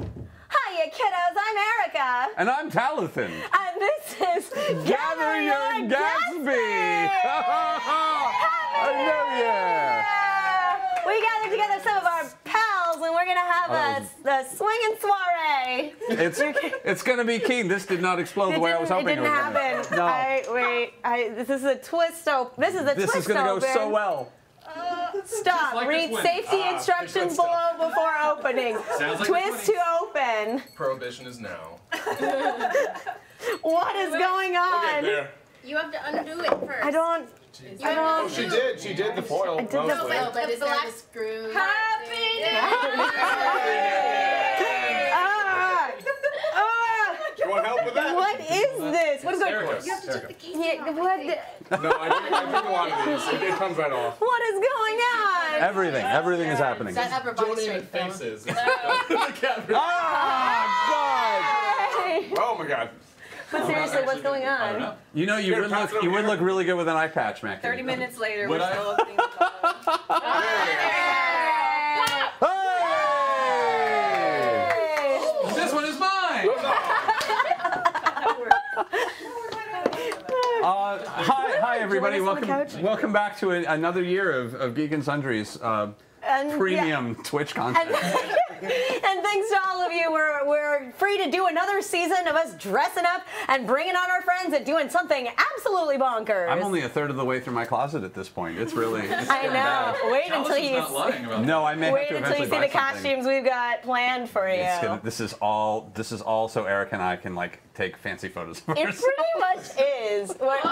Hiya, kiddos. I'm Erika. And I'm Taliesin. And this is Gather Your Gatsby. I know, yeah. We gathered together some of our pals, and we're gonna have a swinging soiree. It's gonna be keen. This did not explode the way I was hoping it didn't was gonna. happen. No. This is a twist. This is a twist. This is gonna go so well. Stop. like Read safety instructions below before opening. Sounds like Twist to open. Prohibition is now. What is going on? There. You have to undo it first. I don't. Oh, she did. She did the foil. I did the mostly. foil. But is there the screw? Happy You want help with that? What is this? What is going on? Erika. You have to take the case Yeah, off. what, No, I think a lot of these. It comes right off. what is going on? Everything is happening. That upper body Don't even straight film. faces. Hey. Oh my God. But seriously, what's going I don't on? know. You know, you would look really good with an eye patch, Mac. 30 minutes later, Would we're I? still opening the bottle. Hey! This one is mine. Hi everybody. Join us on the couch. Welcome back to another year of Geek and Sundry's premium Twitch content. And thanks to all of you, we're free to do another season of us dressing up and bringing on our friends and doing something absolutely bonkers. I'm only a third of the way through my closet at this point. It's really. It's I getting know. bad. Wait until Talison's you not lying about No, I may have wait to until you eventually see buy the something. costumes we've got planned for you. This is all so Eric and I can like take fancy photos of It ourselves. pretty much is. What,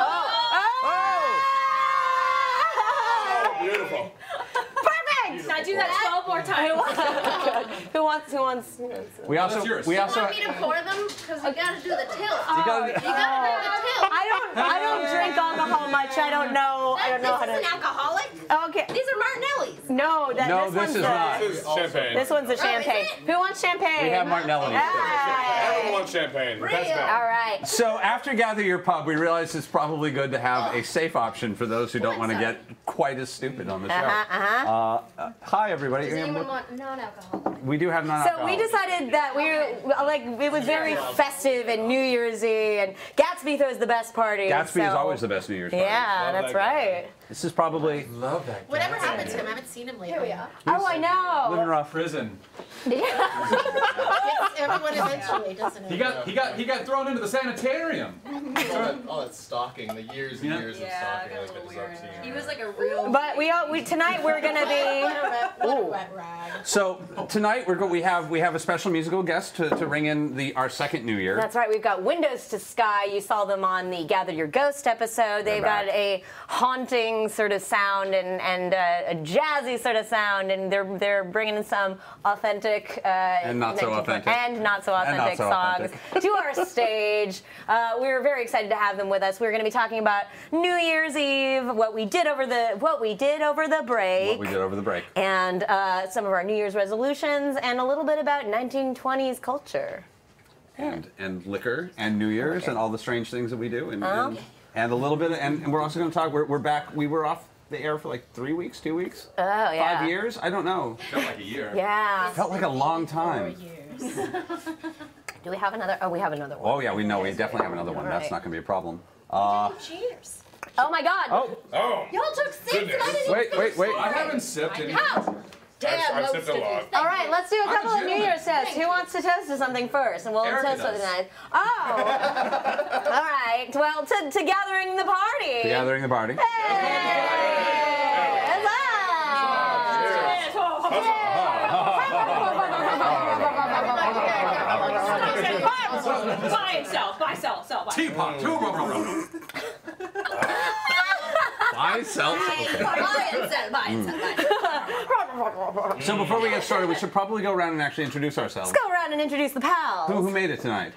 Beautiful. Perfect! Now do that 12 more times. Who wants? We also that's yours. we You also want me to pour them? Because we gotta do the tilt. you gotta- You gotta do the tilt. I don't drink alcohol much. I don't know how This to. is an alcoholic. Okay. These are Martinelli's. No, No, this this one's is not. This is champagne. This one's a is champagne. it? Who wants champagne? We have Martinelli. Everyone Hey. wants champagne. That's Real. bad. All right. So after Gather Your Pub, we realized it's probably good to have a safe option for those who don't want to get quite as stupid on the show. Hi everybody. Does anyone want non-alcoholic? We do have So non-alcoholic. we decided that it was very festive and New Year's Eve, and Gatsby throws the best party. Gatsby is so- always the best New Year's party. Yeah, Love that's that guy. right. This is probably Love that. Whatever happened to him? I haven't seen him lately. Here we are. Oh, I know. living rough. Prison. Everyone eventually, doesn't it? He got thrown into the sanitarium. All that stalking, the years and years of Yeah, stalking, got a like little that is weird. up to you. He was like a real. But tonight we're gonna be. What a wet rag. So tonight we have a special musical guest to ring in our second New Year. That's right. We've got Windows to Sky. You saw them on the Gather Your Ghost episode. They've got back. a haunting sort of sound and a jazzy sort of sound, and they're bringing in some authentic And not so authentic. and not so authentic songs to our stage. We're very excited to have them with us. We're going to be talking about New Year's Eve, what we did over the break. What we did over the break. And some of our New Year's resolutions, and a little bit about 1920s culture. And liquor and New Year's and all the strange things that we do and a little bit and we're also going to talk. We're back. We were off the air for like 3 weeks, 2 weeks, Oh yeah. 5 years. I don't know. Felt like a year. Yeah. Felt like a long 4 time. years. Do we have another? Oh, we have another one. Oh yeah, we know. We definitely have another one. That's Alright. not going to be a problem. Cheers. Oh my God. Oh, Oh. Y'all took 6 and I didn't wait. I haven't sipped any. How? Damn, I've most sipped a of you. lot. Thank All right, you. let's do a I'm a couple of New gentleman. Year's toasts. Who Thank wants to toast to something first? And we'll Erika toast to does. the night. Oh. All right. Well, to gathering the party. gathering the party. Hey. Buy and sell, buy, sell, buy. Teapot. Buy, sell. Okay. Buy and sell, buy and sell, buy and sell. So before we get started, we should probably go around and actually introduce ourselves. Let's go around and introduce the pals. Who made it tonight?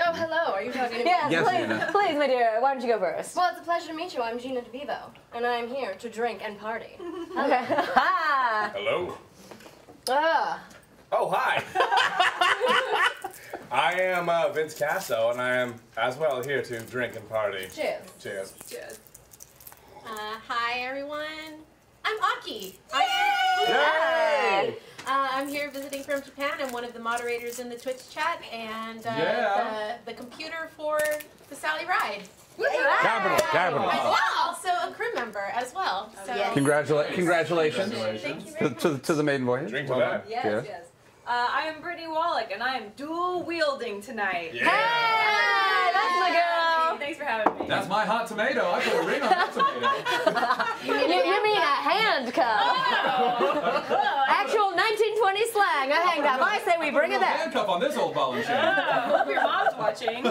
Oh, hello. Are you talking to me? Yes, Yes, Gina. please, my dear. Why don't you go first? Well, it's a pleasure to meet you. I'm Gina DeVivo, and I'm here to drink and party. Okay. Ha. Hello. Ah. Oh, hi. I am Vince Casso, and I am as well here to drink and party. Cheers. Cheers. Cheers. Hi, everyone. I'm Aki. Yay! I'm here visiting from Japan. I'm one of the moderators in the Twitch chat and the computer for the Sally ride. Capital. I'm also a crew member as well. So Congratulations to the maiden voyage. Drink to that. Yes. I am Brittany Wallach, and I am dual wielding tonight. Hey, that's my girl. Thanks for having me. That's my hot tomato. I put a ring on that tomato. You mean a handcuff? Actual 1920 slang, a handcuff. I say we bring it back. Handcuff on this old ball and chain. Hope your mom's watching.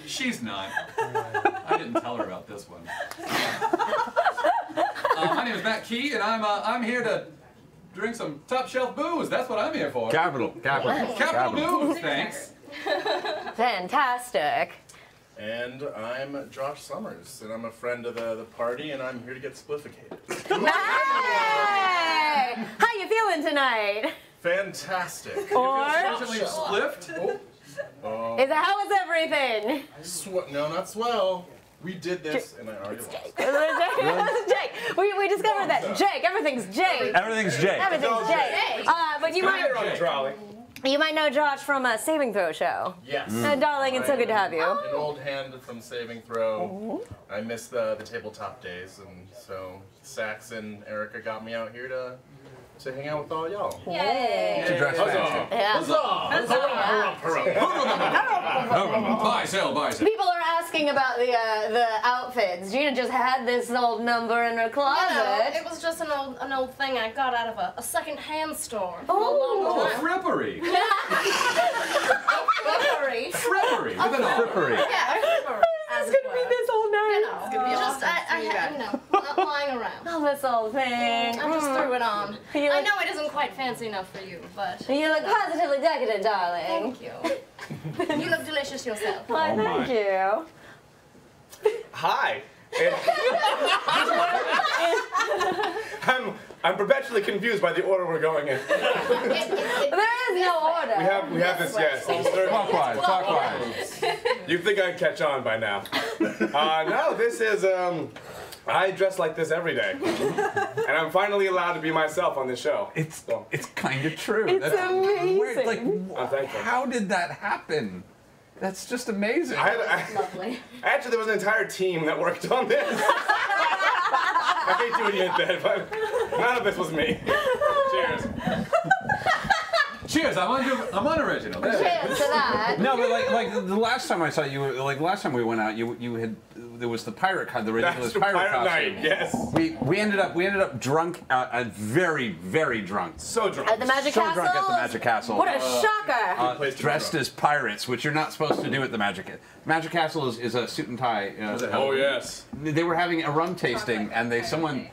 She's not. I didn't tell her about this one. My name is Matt Key, and I'm here to drink some top shelf booze. That's what I'm here for. Capital booze. Thanks. Fantastic. And I'm Josh Summers, and I'm a friend of the party, and I'm here to get splifficated. Hey! How you feeling tonight? Fantastic. Or Fortunately, spliffed. how is everything? No, not swell. We did this, and I already lost. Jake. We discovered that Jake. Everything's Jake. Everything's Jake. Everything's Jake. But you might know Josh from a Saving Throw show. Yes. Darling, it's so good to have you. An old hand from Saving Throw. I miss the tabletop days, and so Sax and Erika got me out here to hang out with all y'all. Yay! To dress fancy. Buy, sell. People are asking about the outfits. Gina just had this old number in her closet. it was just an old thing I got out of a second-hand store. Oh, frippery. Frippery. With an R. Frippery. Yeah, It's gonna be this whole night. not lying around. Oh, this old thing. I just threw it on. You I look- know it isn't quite fancy enough for you, but You look positively decadent, darling. thank you. You look delicious yourself. Why, thank you. Hi. I'm perpetually confused by the order we're going in. There is no order. We have this, yes. Clockwise. You think I'd catch on by now? No, this is I dress like this every day, and I'm finally allowed to be myself on this show. It's kind of true. It's amazing. Weird. Like, I'm thankful. how did that happen? That's just amazing. Lovely. Actually, there was an entire team that worked on this. I hate doing you in bed, but none of this was me. Cheers. Cheers. I'm unoriginal. Cheers to that. No, but like the last time I saw you, like last time we went out, you had there was the pirate the ridiculous That's pirate Pirate costume. Night, yes. We ended up drunk, very drunk. So drunk. At the Magic So Castle? drunk at the Magic Castle. What a shocker. Place to Dressed be as pirates, which you're not supposed to do at the Magic Castle is a suit and tie. Oh yes. They were having a rum tasting, and some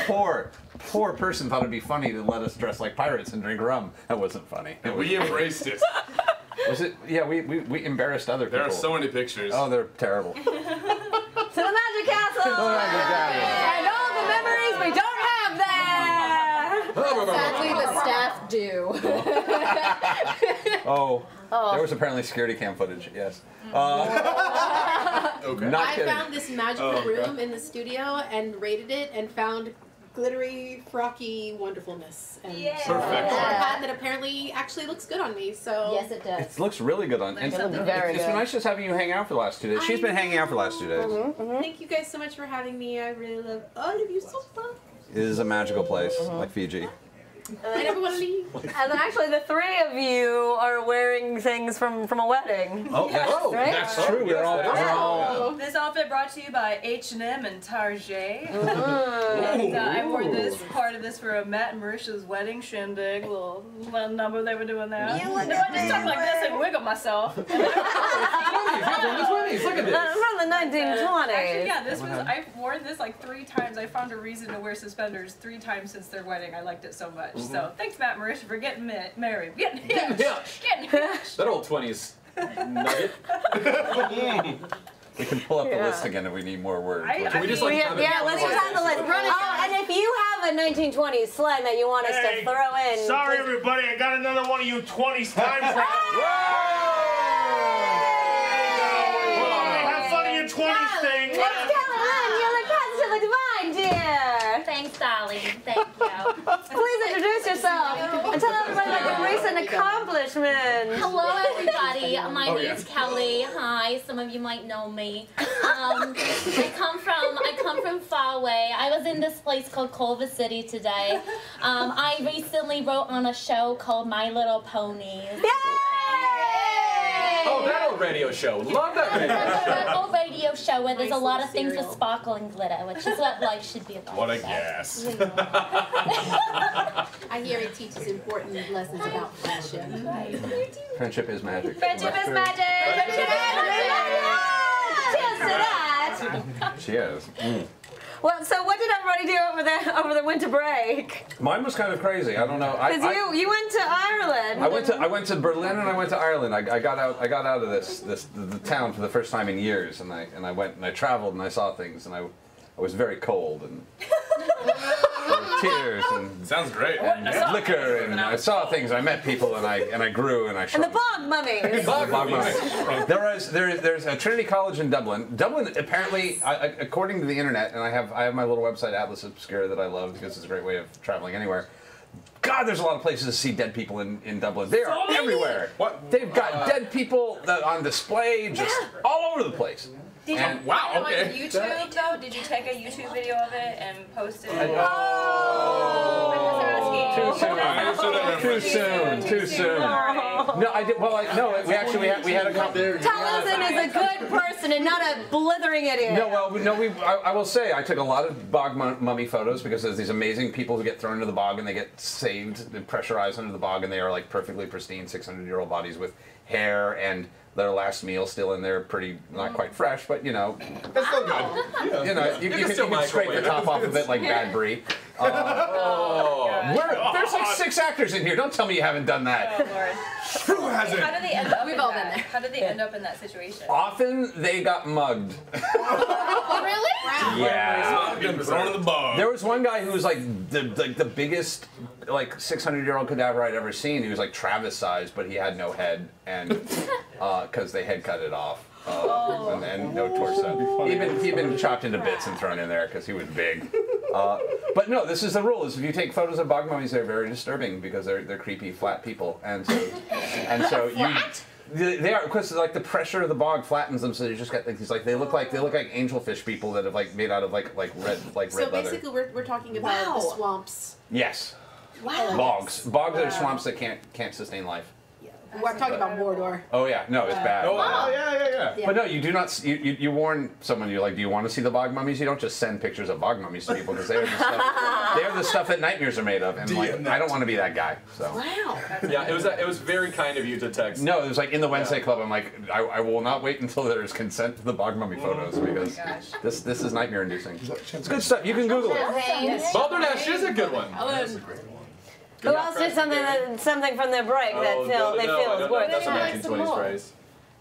poor person thought it'd be funny to let us dress like pirates and drink rum. That wasn't funny. And we embraced it. Was it? Yeah, we embarrassed other people. There are so many pictures. Oh, they're terrible. To the Magic Castle! Magic Castle. And all the memories we don't have there! Sadly, the staff do. Oh, there was apparently security cam footage. Yes. Okay. Not I kidding. found this magical room in the studio and rated it and found glittery, frocky wonderfulness. And Yeah. a Perfect. hat that apparently actually looks good on me. So Yes, it does. It looks really good on. And It looks very it's good. been nice just having you hang out for the last 2 days. She's been hanging out for the last 2 days. thank you guys so much for having me. I really love all of you so much. It is a magical place, like Fiji. I never want to leave. And then actually the three of you are wearing things from a wedding. Oh, Right? that's true. We're all. This outfit brought to you by H&M and Target. And I wore this part of this for a Matt and Marisha's wedding shindig, little number they were doing there. I just talk like this and wiggle myself. Look at this. From the 1920s. Actually, yeah, this was, I've worn this like 3 times. I found a reason to wear suspenders 3 times since their wedding. I liked it so much. So thanks, Matt and Marisha, for getting married. Getting hitched. That old 20s nugget. We can pull up the list again if we need more words. Can we just like have it? Yeah, let's just have the list. And if you have a 1920s slang that you want us to throw in. Sorry, everybody, I got another one of you 20s time travelers. Have fun of your 20s thing. It's Caroline, you look positively divine, dear. Thanks, darling. Thank you. Please introduce yourself and tell everybody about your recent accomplishments. Hello, everybody. My name's Kelly. Hi. Some of you might know me. I come from far away. I was in this place called Culver City today. I recently wrote on a show called My Little Ponies. Yay! Oh, that old radio show. Love that radio show. That old radio show where there's a lot of things with sparkle and glitter, which is what life should be about. What a guess. I hear it teaches important lessons about friendship. Friendship is magic. Friendship is magic. Friendship is magic. Cheers to that. Cheers. Well, so what did everybody do over the winter break? Mine was kind of crazy. I don't know. Because you went to Ireland. I went to Berlin and I went to Ireland. I got out of the town for the first time in years, and I went and I traveled and I saw things, and I was very cold and tears and sounds great. And liquor, and I saw things. I met people, and I grew, and I and the bog mummies. Bog mummies. There's a Trinity College in Dublin. Dublin apparently, according to the internet, and I have my little website Atlas Obscura that I love because it's a great way of traveling anywhere. God, there's a lot of places to see dead people in Dublin. They are everywhere. What? They've got dead people on display just all over the place. Did you wow, okay. on YouTube though? Did you take a YouTube video of it and post it? Too soon. No, I did. Well, we actually had a couple. Taliesin is a good person and not a blithering idiot. I will say I took a lot of bog mummy photos because there's these amazing people who get thrown into the bog and they get saved, they're pressurized under the bog, and they are like perfectly pristine 600-year-old bodies with hair and their last meal still in there, pretty not quite fresh, but you know, it's still good. Yeah. You know, you can scrape the top off of it like bad brie. There's like 6 actors in here. Don't tell me you haven't done that. Oh, Lord. Who hasn't? How did they end up? We've all been there. How did they end up in that situation? Often they got mugged. Really? Yeah. Thrown in the bog. There was one guy who was like the biggest like 600-year-old cadaver I'd ever seen. He was like Travis sized, but he had no head, and because they had cut it off. And no torso. He'd been chopped into bits and thrown in there because he was big. But no, this is the rule: is if you take photos of bog mummies, they're very disturbing because they're creepy, flat people, and so they are, because like the pressure of the bog flattens them, so you just get these like they look like angelfish people that have like made out of like red leather. So basically, we're talking about the swamps. Yes. Wow. Bogs are swamps that can't sustain life. We're talking about Mordor. Oh yeah, no, it's bad. Oh yeah. But no, you do not. You warn someone. You're like, do you want to see the bog mummies? You don't just send pictures of bog mummies to people because they are the stuff. They are the stuff that nightmares are made of, and like, I don't want to be that guy. So. Wow. Yeah, it was very kind of you to text. No, it was like in the Wednesday Club. I'm like, I will not wait until there's consent to the bog mummy photos because this is nightmare inducing. It's good stuff. You can Google it. Balderdash is a good one. That's a great one. Who else did something from their break that they feel is worth That's a it? 1920s phrase.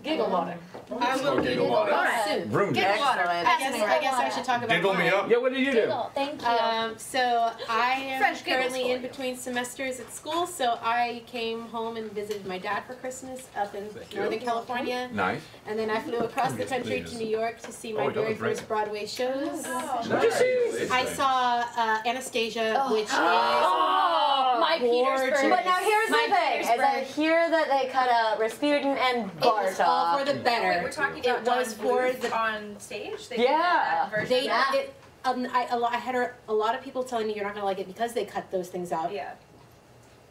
Giggle water. I will giggle water. soon. Room Giggle water. I guess I should talk about Giggle me mine. up. Yeah, what did you do? Thank you. So I am French giggle currently story. in between semesters at school, so I came home and visited my dad for Christmas up in Northern California. Nice. And then I flew across the country to New York to see my very first Broadway shows. I saw Anastasia, which is My Petersburg. But now here's the My thing: is I hear that they cut out Rasputin and it was all for Bartok. the better. Wait, we're talking about it was Don for Bluth the on stage. They Yeah. did that version. they of that? I had a lot of people telling me you're not gonna like it because they cut those things out. Yeah.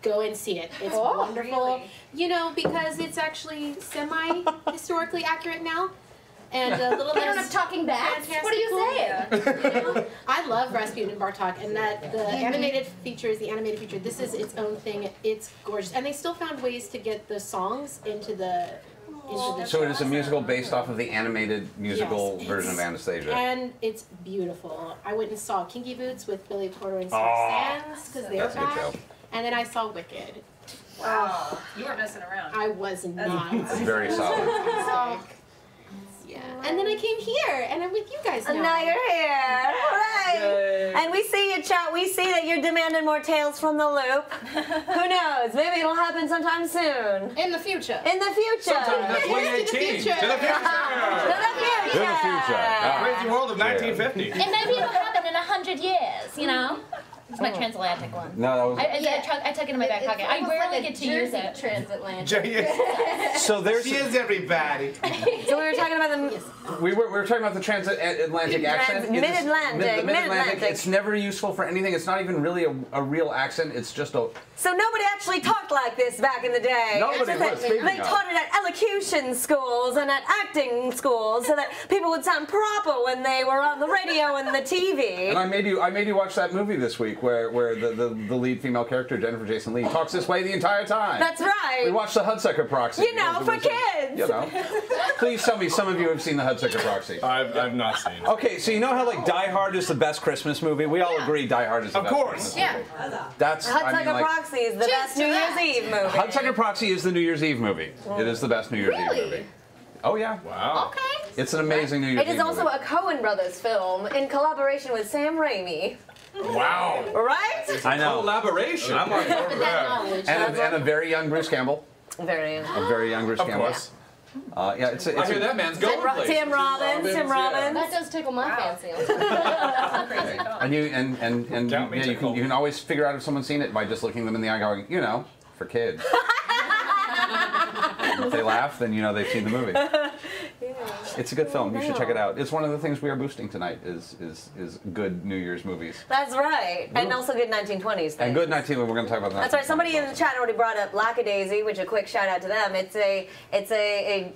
Go and see it. It's wonderful. Really? You know, because it's actually semi-historically accurate now. And a little bit of talking bats. What are you saying? You know, I love Rasputin and Bartok, and that the animated feature is the animated feature. This is its own thing. It's gorgeous, and they still found ways to get the songs into the So it is a musical based off of the animated musical Yes, version of Anastasia. And it's beautiful. I went and saw Kinky Boots with Billy Porter and Steve Oh, Sands because they're that's a good back. show. And then I saw Wicked. Wow. You weren't messing around. I was not. It's very solid. Yeah. And then I came here, and I'm with you guys now. And now you're here. Hooray! And we see you, chat. We see that you're demanding more tales from the loop. Who knows? Maybe it'll happen sometime soon. In the future. In the future. Sometime in 2018. To the future. To the future. Ah. Crazy world of 1950. And maybe it'll happen in 100 years, you know? It's my transatlantic one. No, that was. I took it in my back pocket. I rarely get to use it. Transatlantic. So there's. Cheers, everybody. So we were talking about the. We were talking about the transatlantic accent. Mid-Atlantic. Mid-Atlantic. It's never useful for anything. It's not even really a real accent. It's just a. So nobody actually talked like this back in the day. Nobody was. They taught it at elocution schools and at acting schools so that people would sound proper when they were on the radio and the TV. And I made you watch that movie this week where the lead female character, Jennifer Jason Leigh, talks this way the entire time. That's right. We watched the Hudsucker Proxy. You know, for kids. You know. Please tell me some of you have seen the Hudsucker Proxy. I've not seen it. Okay, so you know how like Die Hard is the best Christmas movie? We all agree Die Hard is the best Christmas movie. Yeah. That's Hudsucker Proxy is the best New Year's Eve movie. Hudsucker Proxy is the New Year's Eve movie. It is the best New Year's Eve movie. Oh yeah. Wow. Okay. It's an amazing New Year's Eve It is also a Coen Brothers film in collaboration with Sam Raimi. Wow. Right? I know. Collaboration. I'm on board with that. And a very young Bruce Campbell. Very young. A very young Bruce Campbell. Of course. Yeah, it's I hear that man's going places. Tim Robbins. That does tickle my fancy. And you can always figure out if someone's seen it by just looking them in the eye, going, you know, for kids. If they laugh, then you know they've seen the movie. It's a good film. You should check it out. It's one of the things we are boosting tonight. Is good New Year's movies. That's right, and also good 1920s things. And good 19. We're going to talk about that. That's right. Somebody in the chat already brought up Lackadaisy, which a quick shout out to them. It's a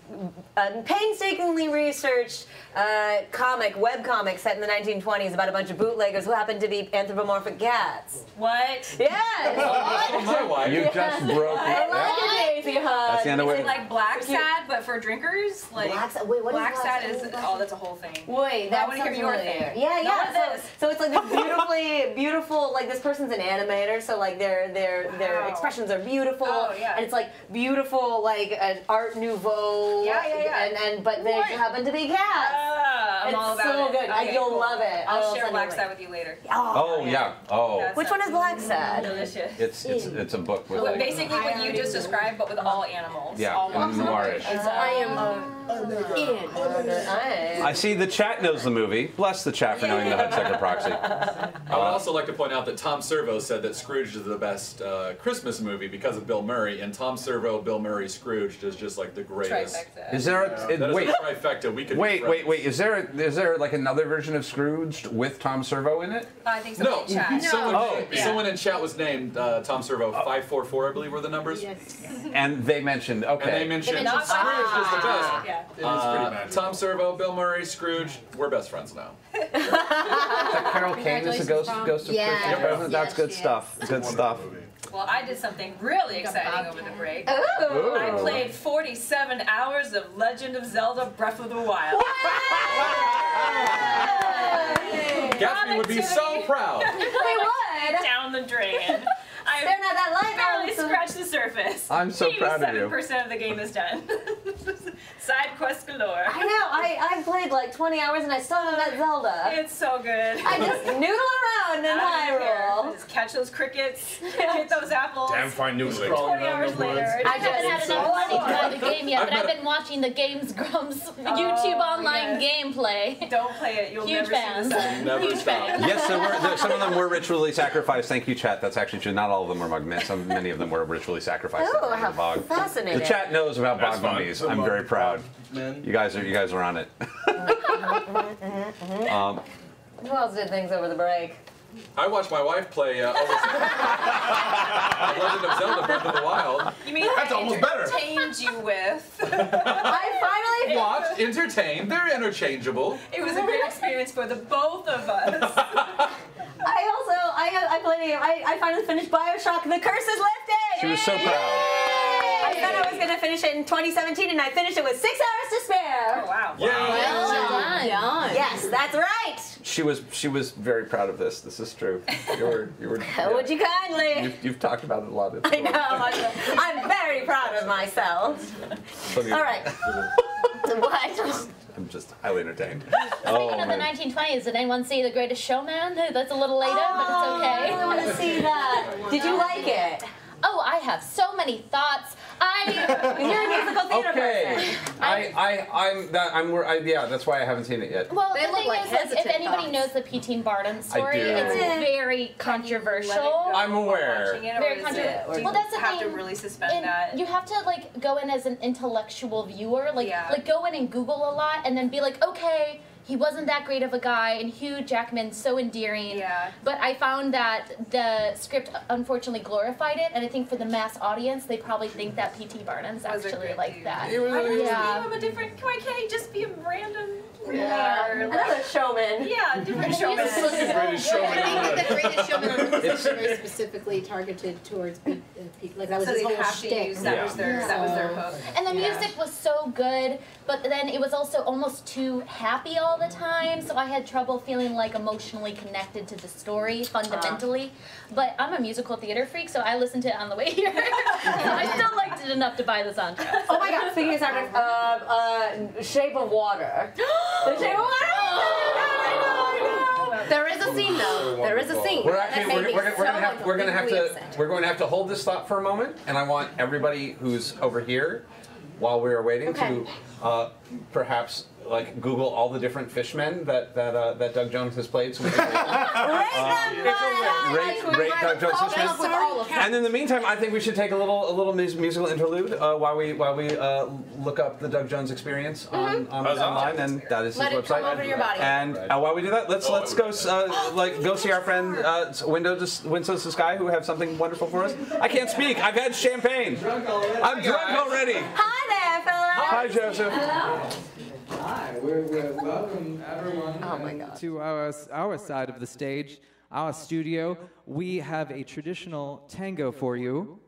painstakingly researched web comic set in the 1920s about a bunch of bootleggers who happen to be anthropomorphic cats. What? Yes. What? You just broke it. Lackadaisy, That's the end of Is it. it like Black Sad, but for drinkers? Like Wait, what is Black Black Sad? Is that's a whole thing. Wait, I that want to hear your thing. Yeah. Not this. So it's like this beautiful. Like this person's an animator, so like their expressions are beautiful, and it's like beautiful, like an Art Nouveau. Yeah. But they happen to be cats. I'm it's all about so it. good. Okay, You'll cool. love it. I'll share Black Sad with you later. Oh yeah. Oh. Which one is Black Sad? Delicious. It's a book with like, basically what you just described, but with all animals. Yeah, all and noirish. I am I see the chat knows the movie. Bless the chat for knowing the Hudsucker Proxy. I would also like to point out that Tom Servo said that Scrooge is the best Christmas movie because of Bill Murray, and Tom Servo, Bill Murray, Scrooge is just like the greatest. Trifecta. Is there a That is wait? a trifecta. We could Wait. Is there like another version of Scrooged with Tom Servo in it? I think so. No, In chat. someone in chat was named Tom Servo 544, I believe were the numbers. Yes. And they mentioned And they mentioned Not Scrooge is the best. Yeah. It is pretty magical. Tom Servo, Bill Murray, Scrooge, we're best friends now. Carol Kane is a ghost of Christmas Present. That's good stuff. Good stuff. Well, I did something really exciting over the break. Ooh. I played 47 hours of Legend of Zelda Breath of the Wild. Gatsby would be so proud. They would. Down the drain. They're not that light. barely scratched the surface. I'm so proud of you. 87% of the game is done. Side quest galore. I know. I played like 20 hours and I still haven't got Zelda. It's so good. I just noodle around in Hyrule. Just catch those crickets, hit those apples. Damn fine noodling. 20 hours later. I haven't had enough money to buy the game yet, but I've been watching the Games Grumps YouTube online gameplay. Don't play it. You'll Huge never see the sun. Never Huge stop. fan. Yes, some of them were ritually sacrificed. Thank you, chat. That's actually true. Not all of them were mug mummies. Many of them were ritually sacrificed Oh, in the how bog. fascinating. The chat knows about That's bog fine. mummies. I'm very proud. You guys are on it. Who else did things over the break? I watched my wife play Legend of Zelda Breath of the Wild. You mean That's almost better. entertained you with? I finally Watch, entertain, they're interchangeable. It was a great experience for the both of us. I played a game. I finally finished BioShock. The curse is lifted. She was so proud. I said I was going to finish it in 2017, and I finished it with 6 hours to spare. Oh wow! Yeah. Yes, that's right. She was very proud of this. This is true. You were. Would you kindly? You've talked about it a lot. I know. I'm very proud of myself. All right. What? I'm just highly entertained. Speaking of the 1920s, did anyone see The Greatest Showman? That's a little later, but it's okay. I want to see that. Did you like it? Oh, I have so many thoughts. You're a musical theater Okay. person. Yeah, that's why I haven't seen it yet. Well, They the look thing like is, like, if hesitant anybody thoughts. knows the P.T. Barnum story, do. it's very controversial. I'm aware. Very Very controversial. Well, that's the have thing. to really suspend And that. you have to like go in as an intellectual viewer, like Yeah. like go in and Google a lot, and then be like, okay, he wasn't that great of a guy, and Hugh Jackman's so endearing. Yeah. But I found that the script unfortunately glorified it, and I think for the mass audience, they probably think that P.T. Barnum's Was a actually great like dude. that. Why not just Yeah. name him a different? Why can't he just be a random? Yeah. Or, Another showman. Yeah, different showman. Greatest showman I think ever. that the Greatest Showman on this is very specifically targeted towards people. Like that was So his they whole have to shtick. use that was their So- hook. And the Yeah. music was so good, but then it was also almost too happy all the time, so I had trouble feeling like emotionally connected to the story fundamentally. But I'm a musical theater freak, so I listened to it on the way here. So I still liked it enough to buy the soundtrack. Oh my God! Speaking of soundtrack, Shape of Water. The Shape of Water. There is a scene though. There is a scene. We're actually that made me we're going so to have to hold this thought for a moment, and I want everybody who's over here, while we are waiting, Okay. to perhaps like Google all the different fishmen that Doug Jones has played. So we can rate Doug Jones' fishmen. with all of them. And in the meantime, I think we should take a little musical interlude while we look up the Doug Jones experience online, and that is Let his it website. come over your body. And while we do that, let's go go see our friend Windows to Sky, who have something wonderful for us. I can't speak. I've had champagne. I'm drunk already. Hi there, fellas. Hi, Joseph. Hi, we're welcome everyone to our side of the stage, our studio. We have a traditional tango for you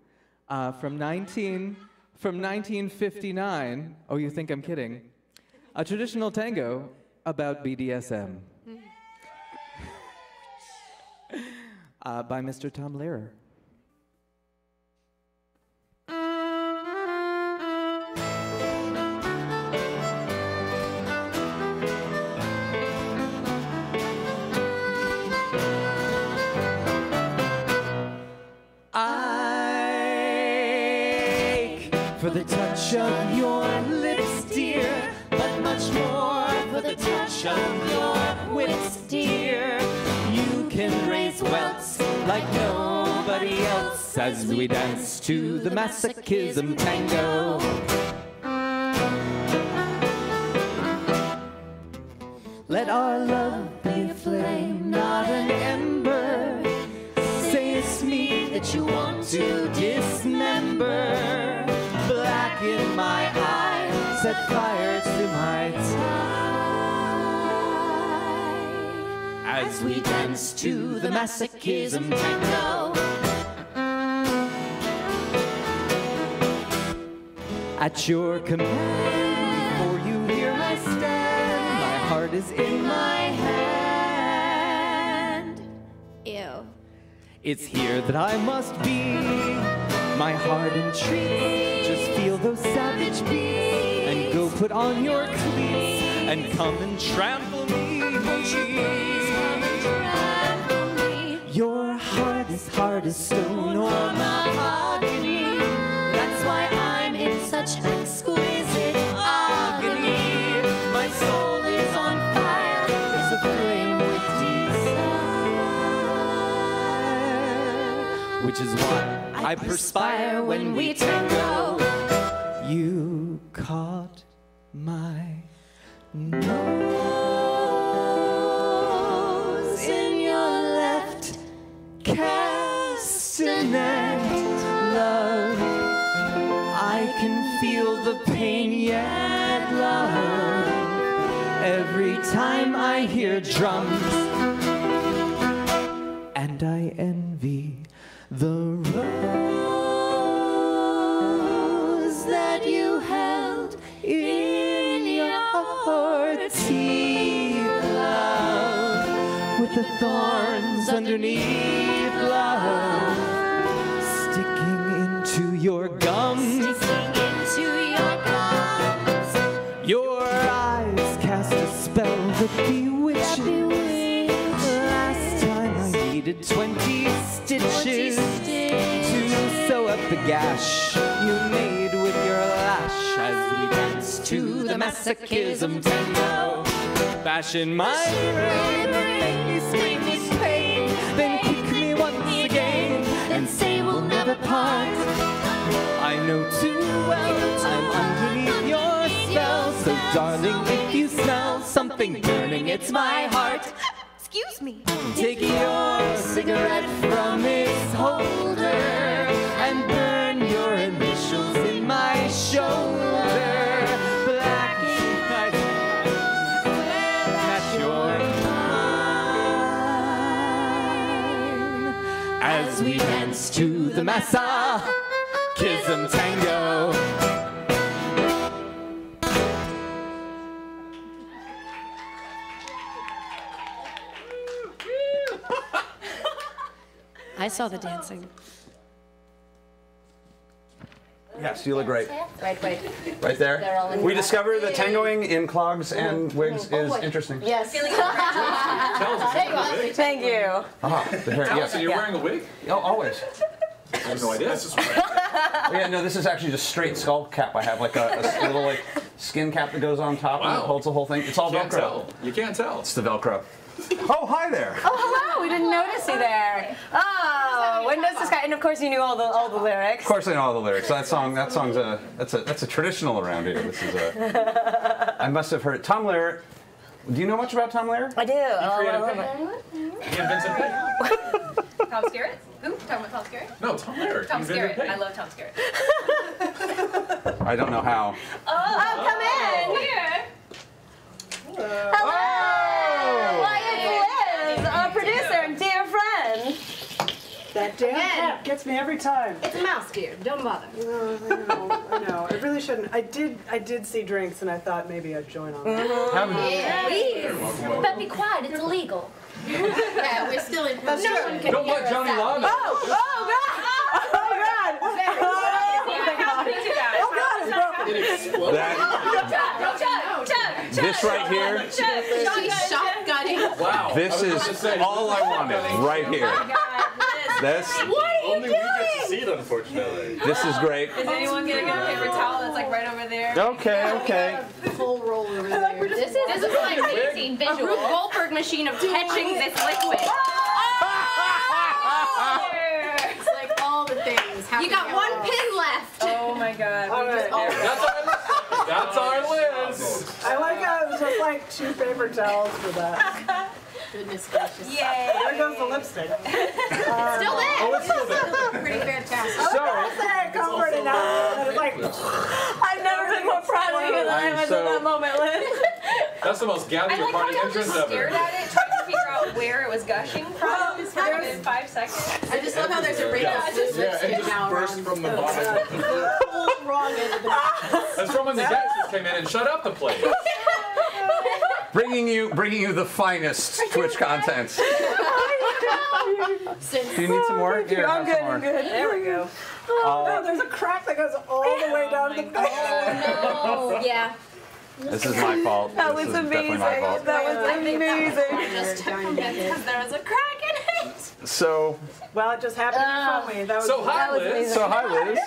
from 1959. Oh, you think I'm kidding? A traditional tango about BDSM by Mr. Tom Lehrer. For the touch of your lips, dear, but much more for the touch of your whips, dear. You can raise welts like nobody else as we dance to the masochism tango. Let our love be a flame, not an ember. Say it's me that you want to dismember. Black in my eye, set fire to my tie. As we dance to the masochism tango. At your command, before you hear I stand, my heart is in my hand. Ew. It's here that I must be. My heart entreats, just feel those savage beats, and go put on your cleats, and come and trample me. Won't you please come and trample me? Your heart is hard as stone or mahogany. That's why I'm in such exquisite agony. My soul is on fire, is aflame with desire, which is why I perspire when we tango. You caught my nose in your left castanet, love. I can feel the pain yet, love, every time I hear drums, and I envy the rose that you held in your teeth, love, with the thorns underneath, love, sticking into your gums. Your eyes cast a spell that bewitches. Last time I needed 20 stitches to sew a the gash you made with your lash as we dance to the masochism tango. Bashing my brain, make me scream with pain, then kick me once again and say we'll never part. I know too well I'm underneath your spell, so darling, if you smell something burning, it's my heart. Excuse me. Take your cigarette from its holder and burn your initials in my shoulder. Black ink, that's your mine. As we dance to the masochism tango. I saw the dancing. Yes, you look great. Wait. Right They're all there. in We the discovered that tangoing in clogs and wigs is interesting. Yes. There you are. Thank you. The hair, yes. So you're wearing a wig? Oh, always. I have no idea. Yeah, no, this is actually just straight skull cap. I have like a little like skin cap that goes on top and it holds the whole thing. It's all Can't Velcro. tell. You can't tell. It's the Velcro. Oh, hi there. Oh, hello. We didn't notice you there. Oh, when does this guy? And of course, you knew all the lyrics. Of course, I know all the lyrics. That's a traditional around here. This is a. I must have heard Tom Lehrer. Do you know much about Tom Lehrer? I do. He invented Pig. Tom Skerritt? Who? Talking about Tom Skerritt? No, Tom Lehrer. Tom He invented Skerritt. Pig. I love Tom Skerritt. I don't know how. Oh, come in. Here. Hello. Why, it's Liz, our producer and dear friend. That damn cat gets me every time. It's a mouse, dear. Don't bother. I know. I really shouldn't. I did see drinks, and I thought maybe I'd join on that. Please. But be quiet, it's illegal. Yeah, we're still in. That's no true. one can Don't hear let us Johnny out. Law know. Oh, God. This right here. She's shotgunning. Wow. This is all I wanted right here. This. Only we get to see it, unfortunately. This is great. Is anyone gonna get a paper towel that's like right over there? Okay. Full roll over there. This is like amazing A visual. Rube Goldberg machine of catching this liquid. It's like all the things. You got one pin left. Oh my god. All right. That's our Liz. I like how it was just like 2 paper towels for that. Goodness gracious. Yay. There goes the lipstick. Still there. Oh, it's still there. Pretty fantastic. So. Comforted now. It's like. I've never been more proud of you than I was in that moment, Liz. That's the most I Gabby like how party y'all entrance just stared ever. at it, trying to figure out where it was gushing from for a good 5 seconds. I just love how there's a ring of lipstick now burst around. from the bottom. Full wrong end of the That's from when the Gatsby came in and shut up the place. Bringing you the finest Twitch content. Do you need some more? Here, I'm have some more. good. There we go. Oh, no, there's a crack that goes all the way down to the back. Oh, Yeah. This is my fault. That was This is amazing. definitely my fault. That was amazing. Because there was a crack in it. So, Well, it just happened to me. That was So hi, Liz. hi Liz. Hi, Liz.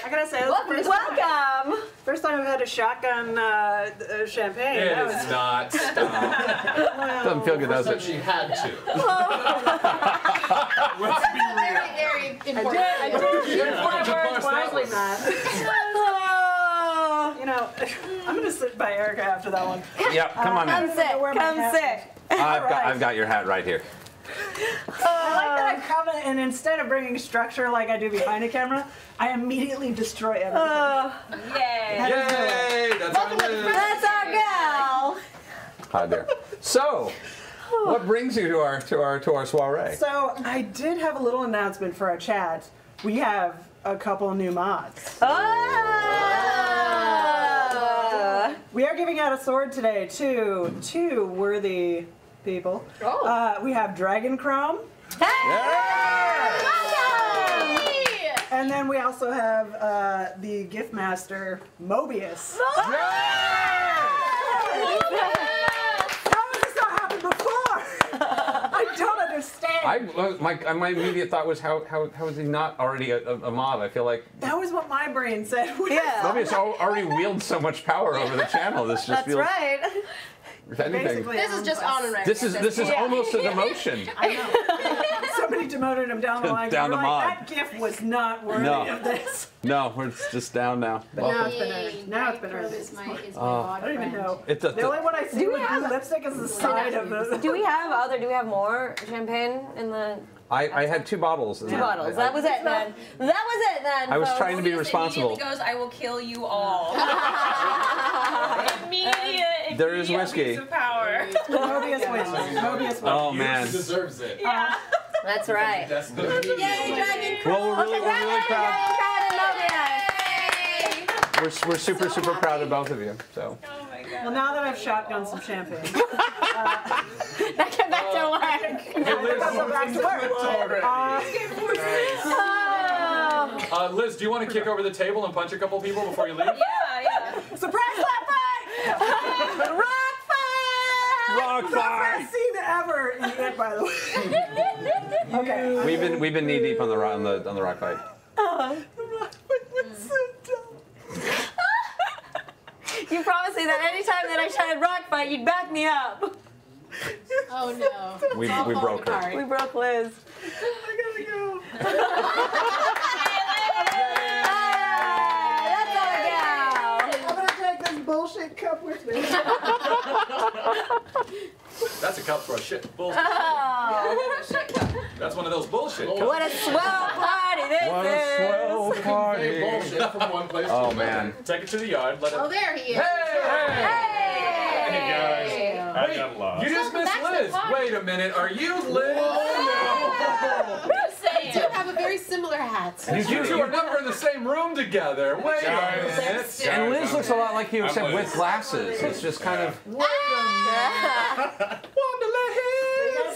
I gotta say, that's the Welcome. first time I've had a shotgun champagne. It That was- is not. Stop. Doesn't feel good, does Said it? she had to. Let's be real. Very important. I did choose my Good words parse that wisely, was. Matt. You know, I'm gonna sit by Erika after that one. Yep, come on Come in. sit. Come sit. I've got your hat right here. I like that I come in and instead of bringing structure like I do behind a camera, I immediately destroy everything. Yay. Yay! That's our Liz. That's our gal. Hi there. So, what brings you to our soiree? So I did have a little announcement for our chat. We have a couple new mods. We are giving out a sword today to 2 worthy people. We have Dragon Chrome. And then we also have the Gift Master Mobius. How has this not happened before? I don't understand. My immediate thought was how is he not already a mob? I feel like That was what my brain said. Yeah. Mobius already wields so much power over the channel. This just That's feels. right. If anything, Basically, This is just on and right. this is almost a demotion. I know. Somebody demoted him down the line. Down We're to like, mob. that gift was not worthy of this. No, we're just down now. But now it's been earned. Now it's been earned. Oh. I don't even know. It's a- The only one I see with blue lipstick is the side of the. Do we have more champagne in the? I had 2 bottles. 2 bottles. That was it then. That was it then. I was folks. trying to be responsible. Immediately goes, I will kill you all. Immediate. There is whiskey. Of power. Mobius wins. Mobius wins. Oh man. He deserves it. Yeah. That's right. That's the Yay, Dragon Crow! Well, we're really proud. Dragon Mobius. We're super proud of both of you. So. Oh my god. Well, now that I've shotgunned some champagne, Now get back to work. I'll go back to work. Liz, do you want to kick over the table and punch a couple people before you leave? Yeah. Surprise slap fight! Rock fight! Rock The best scene ever in it, by the way. Okay. We've been knee deep on the rock fight. The rock fight was so dumb. You promised me that anytime that I shouted rock fight, you'd back me up. Oh no. We It's all broke her. falling We apart. broke Liz. I gotta go. I'm gonna take this bullshit cup with me. That's a cup for a shit bullshit. Oh, That's one of those bullshit cups. what a swell party this What is. a swell Convey party. bullshit from one place to Oh another. man. Take it to the yard. Let it. Oh, there he is. Hey guys, I got lost. You just missed Welcome back to Liz. the party. Wait a minute. Are you Liz? Just We do saying. have a very similar hat. You two are never in the same room together. Wait a minute. And Liz looks a lot like you, except with glasses. It's just kind of.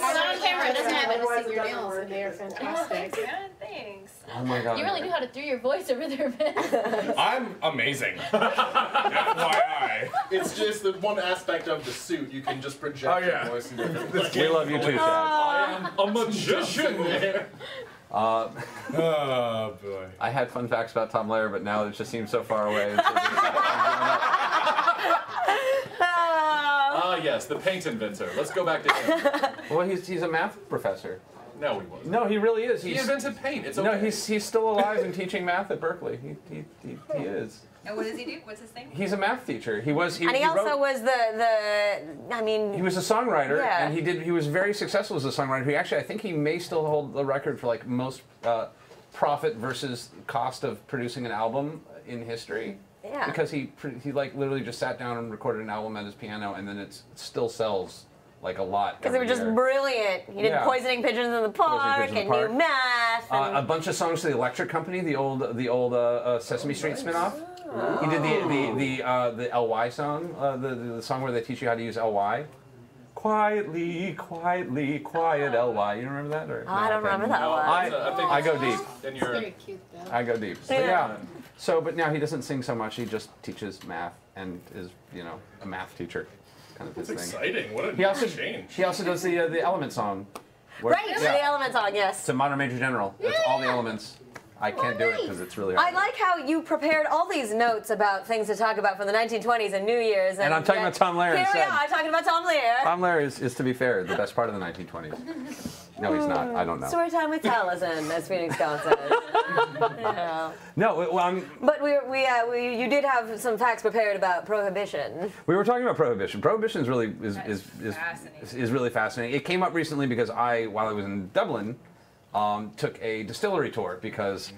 On camera, it doesn't have any secret nails, and they are fantastic. Yeah, thanks. Oh my god. You really knew how to do your voice over there, Ben. I'm amazing. FYI. It's just the one aspect of the suit you can just project Oh, yeah. your voice in different places. We love you too, Chad. I am a magician. there. Oh boy. I had fun facts about Tom Lehrer, but now it just seems so far away. Ah, yes, the paint inventor. Let's go back to him. Well, he's a math professor. No, he wasn't. No, he really is. He invented paint. It's okay. No, he's still alive and teaching math at Berkeley. He is. And what does he do? What's his name? He's a math teacher. He was. And he also wrote, was I mean. He was a songwriter, Yeah. and he was very successful as a songwriter. He actually, I think he may still hold the record for like most profit versus cost of producing an album in history. Yeah. Because he like literally just sat down and recorded an album at his piano, and then it still sells like a lot. Because they were just every year. brilliant. He did Yeah. Poisoning Pigeons in the Park Pigeons in and the Park. New Math. And A bunch of songs to the Electric Company, the old Sesame Street spinoff. He did the LY song, the song where they teach you how to use LY. Quietly, quietly, quiet LY. You remember that? Or, I don't remember that one. I go deep. Then It's you're. very cute, though. I go deep. So, yeah. So, but now he doesn't sing so much. He just teaches math and is, a math teacher, kind of his It's thing. exciting. What a He also change. he also does the Element song. Where- Right, yeah. the Element song, yes. It's a modern major general. It's all the elements. I can't do it because it's really hard. I like how you prepared all these notes about things to talk about from the 1920s and New Year's. And I'm talking about Tom Lehrer Here we instead. are, talking about Tom Lehrer. Tom Lehrer is, to be fair, the best part of the 1920s. No, he's not. I don't know. Story time with Taliesin, as Phoenix Dawn says. Yeah. No, well, But you did have some facts prepared about prohibition. we were talking about prohibition. Prohibition is really Fascinating. is really fascinating. It came up recently because while I was in Dublin, took a distillery tour because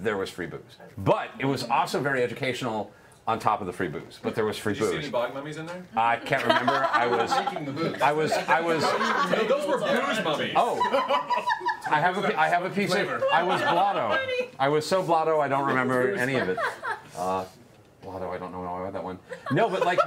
there was free booze. But it was also very educational on top of the free booze. But there was free Did you see booze. any bog mummies in there? I can't remember. I was. Making the booze. No, those were booze mummies. Oh, I have a piece of. I was blotto. I was so blotto. I don't remember any of it. Blotto. I don't know why I had that one. No, but like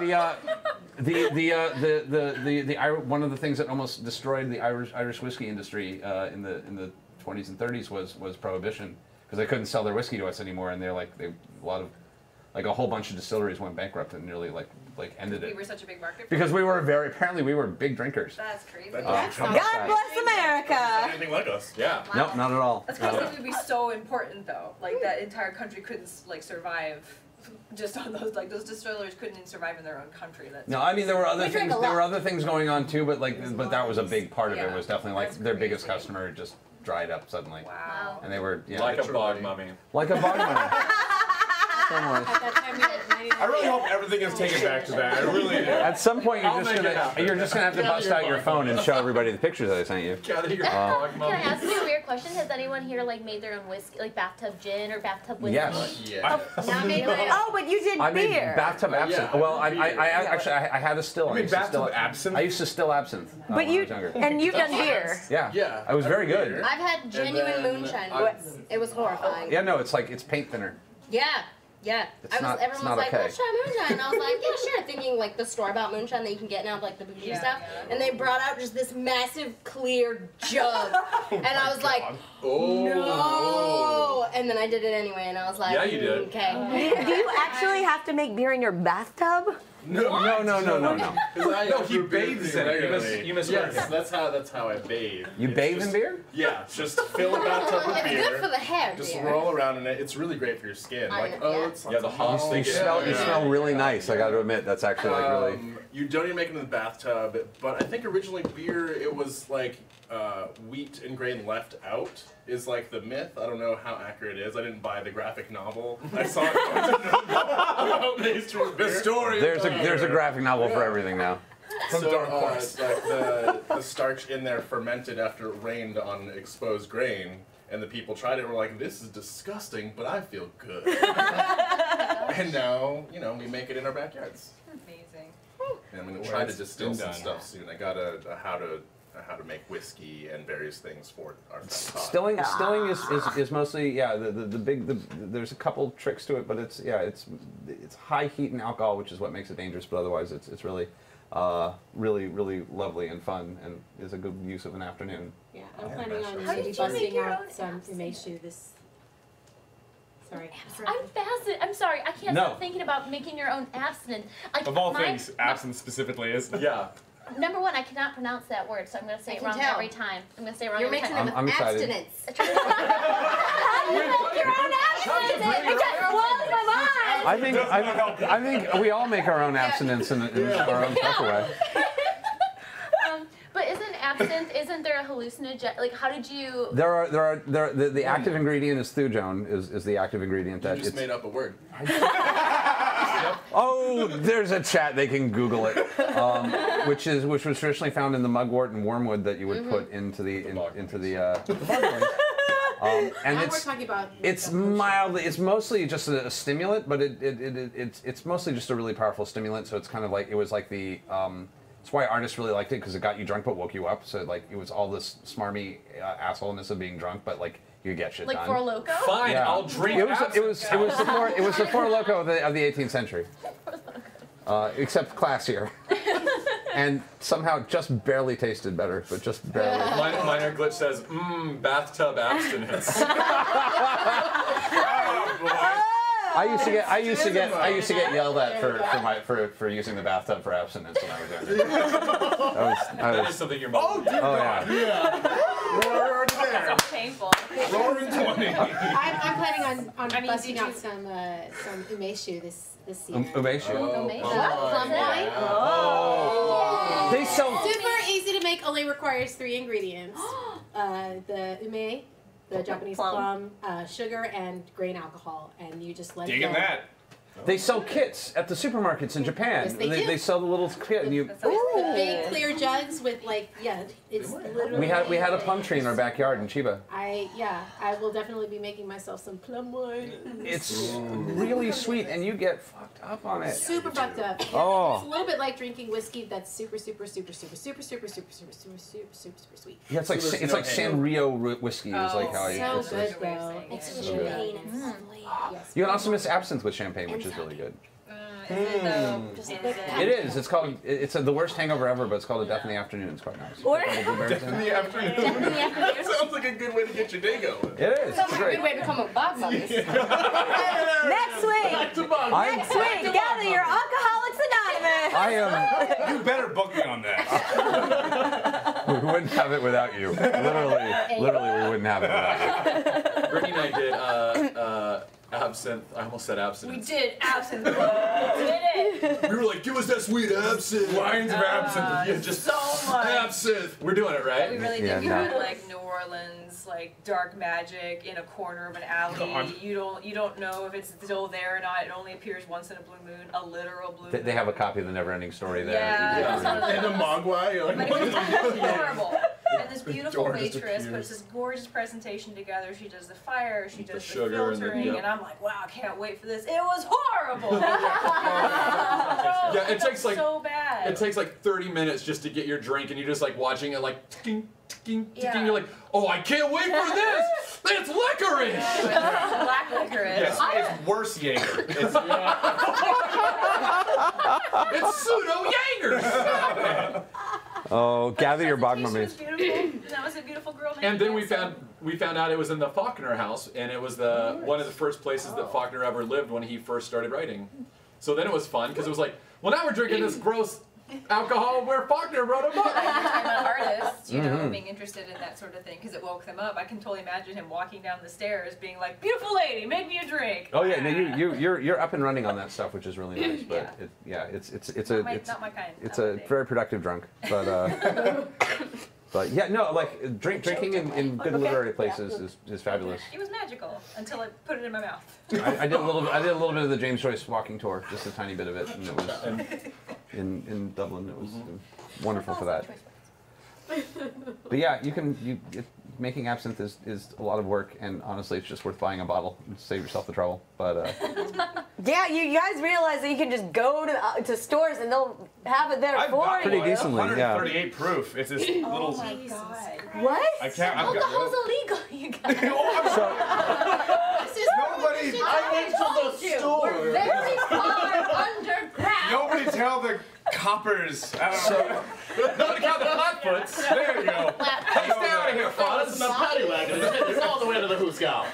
one of the things that almost destroyed the Irish whiskey industry in the 20s and 30s was prohibition, because they couldn't sell their whiskey to us anymore, and a whole bunch of distilleries went bankrupt and nearly like like ended We it. were such a big market. Because apparently we were big drinkers. That's crazy. God bless America. Anything like us? Yeah. Nope, not at all. That's crazy. That would be so important, though. Like that entire country couldn't like survive just on those. Like those distillers couldn't even survive in their own country. That's No, I mean there were other We drink things. a There lot. were other things going on too, but that was a big part of it. Yeah. Was definitely like That's their biggest crazy. customer just dried up suddenly, wow. and they were Like a bog mummy. like a bog mummy. Almost. At that time, we had I really hope everything is taken back to that. I really do. At some point, I'll you're make it happen. just gonna have to bust out your phone and show everybody the pictures that I sent you. Gather your bog Can I mummy. ask you a weird question? Has anyone here like made their own whiskey, like bathtub gin or bathtub whiskey? Yes. Yeah. not made by Oh, but you did I made beer. bathtub absinthe. yeah, Well, I beer. actually I had a still. You I mean used to still bathtub absinthe? I used to still absinthe. But when I you was younger. and you've done beer. Yeah. Yeah. I was very Beer. good. I've had genuine then moonshine I- once. It was horrifying. Yeah, no, it's paint thinner. Yeah. Yeah. It's not- Everyone it's was not like, okay. let's try moonshine. And I was like, yeah, sure. Thinking like the store-bought moonshine that you can get now, like the bougie Yeah, stuff. yeah. And they brought out just this massive clear jug. And I was like, Oh. no. And then I did it anyway, and I was like, Yeah, you did. Okay. Do you actually have to make beer in your bathtub? No. No, he bathes in it. You misheard Yes, him. that's how I bathe. You It's bathe just- in beer? Yeah, just fill a bathtub with It's beer. good for the hair, Just dear. roll around in it. It's really great for your skin. I Like, know, yeah. it's Yeah, the hops they You get. smell really nice. I got to admit, that's actually like really. You don't even make it in the bathtub, but I think originally beer, it was like wheat and grain left out is like the myth. I don't know how accurate it is. I didn't buy the graphic novel. I saw it. The story. There's a graphic novel for everything now. So, Dark Horse. like the starch in there fermented after it rained on exposed grain, and the people tried it and were like, "This is disgusting, but I feel good." And now, we make it in our backyards. Amazing. And I'm gonna try to it's distill been some done. stuff soon. I got a how to make whiskey and various things for our friend Todd. Stilling is mostly there's a couple tricks to it, but it's high heat and alcohol, which is what makes it dangerous. But otherwise, it's really really lovely and fun, and is a good use of an afternoon. Yeah, I'm planning on How maybe did you make busting your out own some absinthe? umeshu this. Sorry. I'm fascinated. I'm sorry. I can't No. stop thinking about making your own abstinence. Like, Of all my- things, absinthe specifically is. Yeah. Number one, I cannot pronounce that word, so I'm going to say I it can wrong tell. every time. I'm going to say it wrong You're every mixing time. it with I'm excited. abstinence. How do you make your own abstinence? It just blows my mind. I think we all make our own abstinence in our own special way. But isn't there a hallucinogen? Like, how did you? The active ingredient is thujone is the active ingredient You that just it's. made up a word. Oh, there's a chat. They can Google it, which was traditionally found in the mugwort and wormwood that you would put into the and Now we're it's talking about. it's mildly. It's mostly just a stimulant, but it's mostly just a really powerful stimulant. So it's kind of like it was like the. That's why artists really liked it because it got you drunk but woke you up. So like it was all this smarmy assholeness of being drunk, but like you could get shit Like done. Four Loko? Fine, Yeah. I'll drink. It was the Four Loko of the 18th century, except classier, and somehow just barely tasted better, but just barely. Minor Glitch says, bathtub abstinence. I used to get yelled at for using the bathtub for abstinence when I was younger. That is something your mom would do. Oh yeah. We're there. Sounds painful. Roaring 20. I'm planning on I mean, busting did out you- some umeshu this year. Umeshu. Plum wine. Oh. They sell. Super easy to make. Only requires 3 ingredients: the ume, the Japanese plum, sugar, and grain alcohol, and you just let it Digging go. that. They sell kits at the supermarkets in Japan. Yes, they do. They sell the little kit, and you. The big clear jugs with it's literally. We had a plum tree in our backyard in Chiba. I will definitely be making myself some plum wine. It's really sweet, and you get fucked up on it. Super fucked up. Oh. It's a little bit like drinking whiskey that's super sweet. Yeah, it's like Sanrio whiskey is like how you. So good though. It's champagne and lovely. Yes. You can also miss absinthe with champagne, which is really good. Is it though? Is it? It is. It's called. It's the worst hangover ever, but it's called a Death in the Afternoon. It's quite nice. Or- Put all the blueberries in. In the afternoon. That sounds like a good way to get your day going. It is. Sounds It's like a great. good way to become a bog mummy. Next week, gather your Alcoholics I am. You better book me on that. We wouldn't have it without you. Literally, we wouldn't have it without you. Brittany and I did absinthe. I almost said absinthe. We did absinthe. We did it. We were like, give us that sweet absinthe. Lines of absinthe. Yeah, just so much. Absinthe. We're doing it, right? We really did. We had like New Orleans, like dark magic in a corner of an alley. God. You don't know if it's still there or not. It only appears once in a blue moon, a literal blue moon. They have a copy of the Neverending Story there. Yeah. And a mogwai. You're like, But it was horrible. And this beautiful door just waitress appears. puts this gorgeous presentation together. She does the fire, she does the sugar and the- filtering, yep. and I'm like, wow, I can't wait for this. It was horrible. Yeah, it takes like so bad. It takes like 30 minutes just to get your drink, and you're just like watching it like ticking, ticking, ticking. Yeah. You're like, oh, I can't wait for this. It's licorice. Black licorice. Yes, it's worse Jaeger. It's, It's pseudo Jaeger. Oh, gather your bog mummies. That was a beautiful girl named And then Nancy. we found out it was in the Faulkner house, and it was one of the first places that Faulkner ever lived when he first started writing. So then it was fun because it was like, well, now we're drinking this gross alcohol where Faulkner wrote a book. You're talking about artists, you know, being interested in that sort of thing because it woke them up. I can totally imagine him walking down the stairs, being like, "Beautiful lady, make me a drink." Oh yeah, no, you're up and running on that stuff, which is really nice. But Not my kind. it's a very productive drunk, but but yeah, no, like drinking in good literary places is fabulous. It was magical until I put it in my mouth. I did a little bit of the James Joyce walking tour, just a tiny bit of it, and it was in Dublin. It was wonderful for that. But yeah, making absinthe is a lot of work, and honestly, it's just worth buying a bottle and save yourself the trouble. But yeah, you guys realize that you can just go to stores and they'll have it there for you. Pretty decently, 138 proof. It's this little. Oh my god. What? I can't. Alcohol's illegal, you guys. Nobody. I went to the store. We're very far underground. Nobody tell the coppers. Nobody count the flatfoots. There you go. Hey, stay out of here, This is Fonz. my paddy wagon. It's all the way to the Hooskow.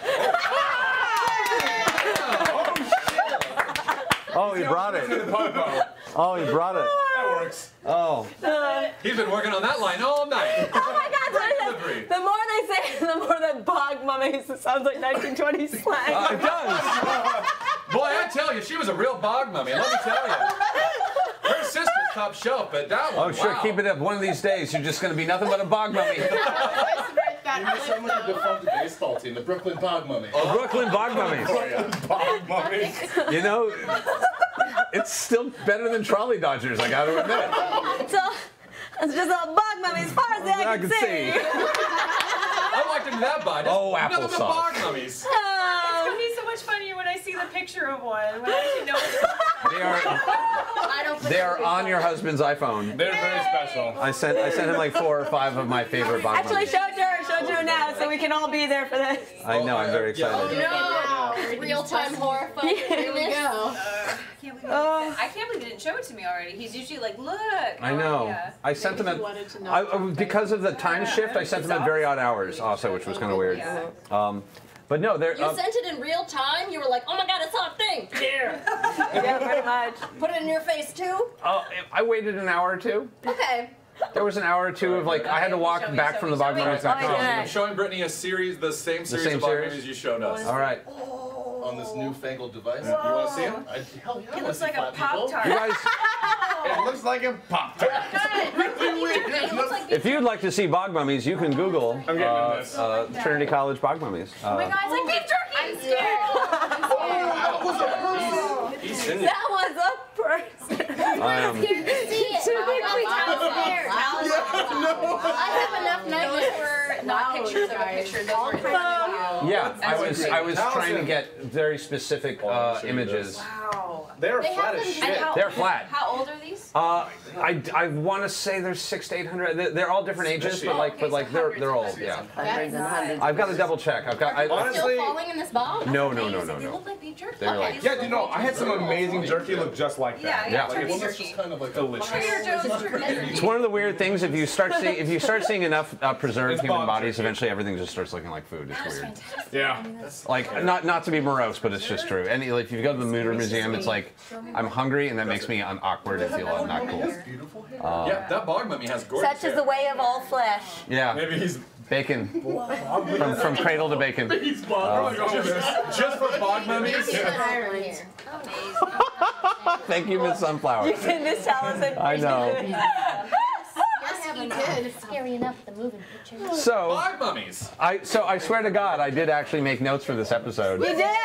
oh, he brought it. Oh, he brought it. That works. Oh. He's been working on that line all night. Oh my God! Delivery. The more they say, the more that bog mummies. It sounds like 1920s slang. It does. Boy, I tell you, she was a real bog mummy. Let me tell you. Her sister's top shelf, but that one. Oh, sure. Wow. Keep it up. One of these days, you're just going to be nothing but a bog mummy. You sound like a defunct baseball team, the Brooklyn Bog Mummy. The Brooklyn Bog Mummies. Bog mummies. You know, it's still better than Trolley Dodgers, I got to admit. So it's just a bog mummy as far as the eye can see. I walked into that bar. Oh, Nothing but applesauce. bog mummies. It's gonna be so much funnier when I see the picture of one. When I actually know They are on your husband's iPhone. They're very special. I sent him like 4 or 5 of my favorite bog Actually, mummies. show it to her now so we can all be there for this. I know, I'm very excited. No, real-time horror fun. Here we go. I can't believe he didn't show it to me already. He's usually like, look. I know. Yeah. I sent them at because of the time shift. I sent them at very odd hours also, which was kind of weird. Yeah. But no, they're. You sent it in real time? You were like, oh my god, it's on thing. Here. Yeah, pretty much. Put it in your face too? I waited an hour or two. Okay. There was an hour or two of like I had to walk back from the bog mummies. I'm showing Brittany a series, the same series same of bog series? mummies you showed us. All right. On this newfangled device. You want to see him? Hell yeah. He looks like a Pop-Tart. You guys, It looks like a Pop-Tart. if you'd like to see bog mummies, you can Google I'm getting this. Trinity College bog mummies. Oh my god, it's like beef jerky! I'm scared. That was a person. I am. I have enough nightmares for Not pictures of a picture. Those were Yeah, I was trying to get very specific images. Wow. They're They flat have as them- shit. They're flat. How old are these? I want to say there's 600 to 800. They're all different ages, but like they're old. Yeah. Hundreds and hundreds. I've got to double check. Honestly, Still falling in this bowl? No. They look like beef jerky. They're like yeah, I had some amazing jerky look just like that. Yeah. Like, it's just kind of like delicious. It's one of the weird things. If you start seeing enough preserved human bodies, eventually everything just starts looking like food. It's weird. Yeah. Like not to be morose, but it's just true. And like, if you go to the Mutter Museum, it's like I'm hungry, and that makes me awkward and feel not cool. Yeah, that bog mummy has gorgeous Such is the way of all flesh. Yeah. Maybe he's bacon. From cradle to bacon. just for bog mummies. Thank you, Miss Sunflower. You did this, Taliesin. I know. Yes, you did. It's scary enough with the moving pictures. So Bog mummies. I swear to God, I did actually make notes for this episode. You did.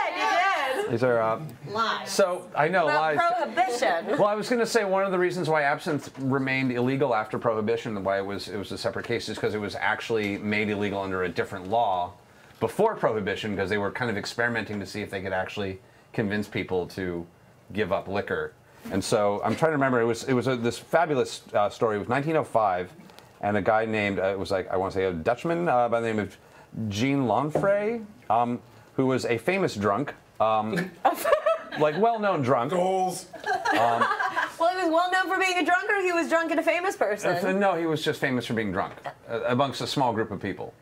These are lies. So I know About lies. prohibition. Well, I was going to say one of the reasons why absinthe remained illegal after prohibition, and why it was a separate case, is because it was actually made illegal under a different law before prohibition, because they were kind of experimenting to see if they could actually convince people to give up liquor. And so I'm trying to remember. It was this fabulous story. It was 1905, and a guy named I want to say a Dutchman by the name of Jean Lanfray, who was a famous drunk. Like well-known drunk. Well, he was well known for being a drunk, or he was drunk and a famous person? No, he was just famous for being drunk amongst a small group of people.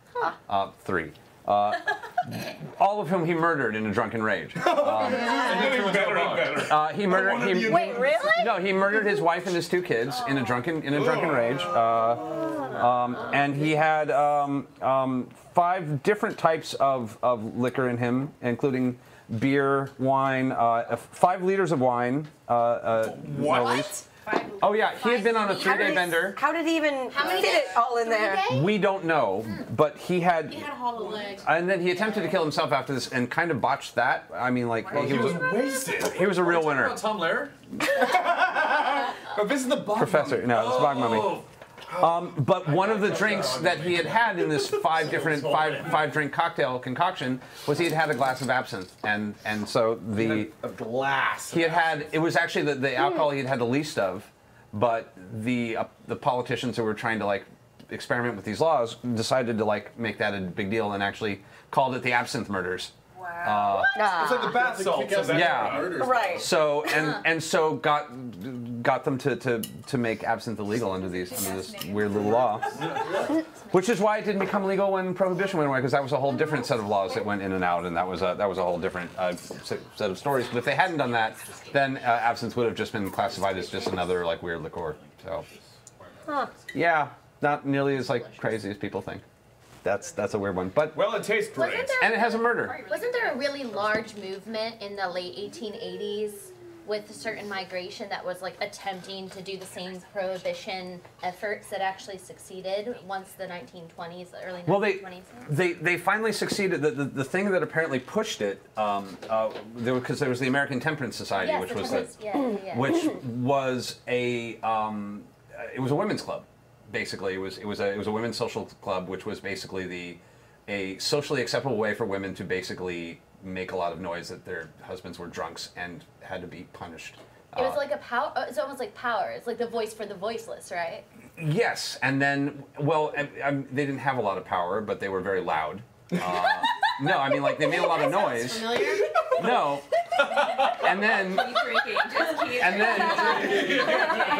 Three. All of whom he murdered in a drunken rage. He murdered. Wait, really? No, he murdered his wife and his two kids in a drunken rage. And he had 5 different types of liquor in him, including beer, wine, 5 liters of wine. What? Oh yeah, he had been on a 3-day bender. How did he even fit it all in there? We don't know, but he had. He had a hollow leg. And then he attempted to kill himself after this, and kind of botched that. I mean, like he was wasted. He was a real winner. Tom Lehrer? But this is the bog Professor. mummy. No, it's bog mummy. But one of the drinks that he had in this 5 drink cocktail concoction was he had a glass of absinthe, and so the a glass. He had it was actually the alcohol he had the least of, but the politicians who were trying to like experiment with these laws decided to like make that a big deal and actually called it the absinthe murders. Wow. It's like the bath salts. Yeah. Right. So so got them to make absinthe illegal under this weird little law, which is why it didn't become legal when prohibition went away, because that was a whole different set of laws that went in and out, and that was a whole different set of stories. But if they hadn't done that, then absinthe would have just been classified as just another like weird liqueur. So yeah, not nearly as like crazy as people think. That's a weird one, but well, it tastes great, and it has a murder. Wasn't there a really large movement in the late 1880s with a certain migration that was like attempting to do the same prohibition efforts that actually succeeded once the 1920s, the early 1920s? Well, they finally succeeded. The thing that apparently pushed it, because there was the American Temperance Society, Yes, which was which was a women's club. Basically, it was a women's social club, which was basically a socially acceptable way for women to basically make a lot of noise that their husbands were drunks and had to be punished. It was like a power. It's almost like power. It's like the voice for the voiceless, right? Yes, and then they didn't have a lot of power, but they were very loud. No, I mean like they made a lot of noise. Familiar? No. And then.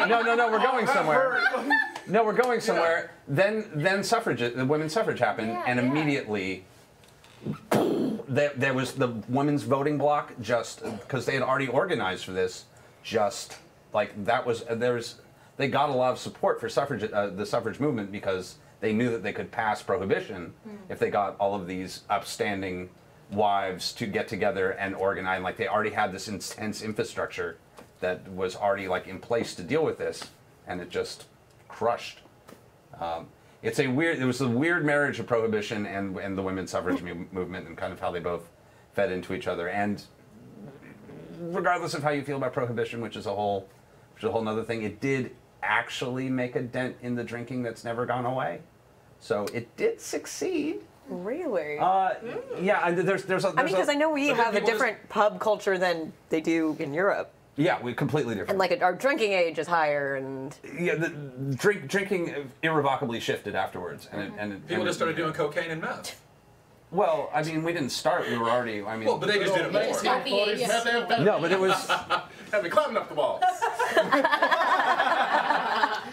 No, we're going somewhere. No, we're going somewhere. Then the women's suffrage happened, and immediately there was the women's voting bloc, just because they had already organized for this. Just like that was they got a lot of support for the suffrage movement, because they knew that they could pass prohibition if they got all of these upstanding wives to get together and organize. Like they already had this intense infrastructure that was already like in place to deal with this, and it just crushed. It was a weird marriage of prohibition and the women's suffrage movement, and kind of how they both fed into each other. And regardless of how you feel about prohibition, which is a whole nother thing, it did actually make a dent in the drinking that's never gone away. So it did succeed. Really? Yeah, and there's because I know we have a different pub culture than they do in Europe. Yeah, we completely different. And like our drinking age is higher, and yeah, the drinking irrevocably shifted afterwards, and People just started doing cocaine and meth. Well, I mean, we didn't start. We were already. I mean, Well, but they just did it more. No, but it was. Have me climbing up the walls.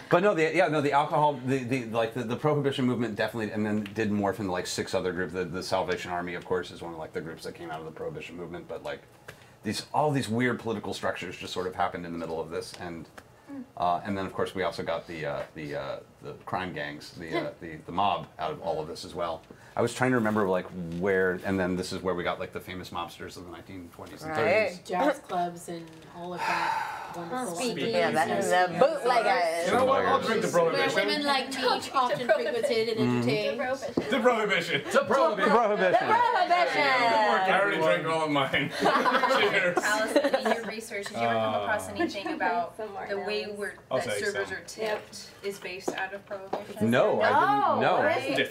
But no, the alcohol, the prohibition movement definitely, and then did morph into like 6 other groups. The Salvation Army, of course, is one of like the groups that came out of the prohibition movement. But like, all these weird political structures just sort of happened in the middle of this, and then of course we also got the crime gangs, the mob out of all of this as well. I was trying to remember like where, and then this is where we got like the famous mobsters of the 1920s and 30s. Jazz clubs and all of that wonderful. yeah, the bootleggers. You know what? I'll drink the Where prohibition. women like me often frequented and entertained. The prohibition. The prohibition. I already drank all of mine. Cheers. Taliesin, in your research, did you ever come across anything about the way that servers are tipped is based out of prohibition? No, I didn't know.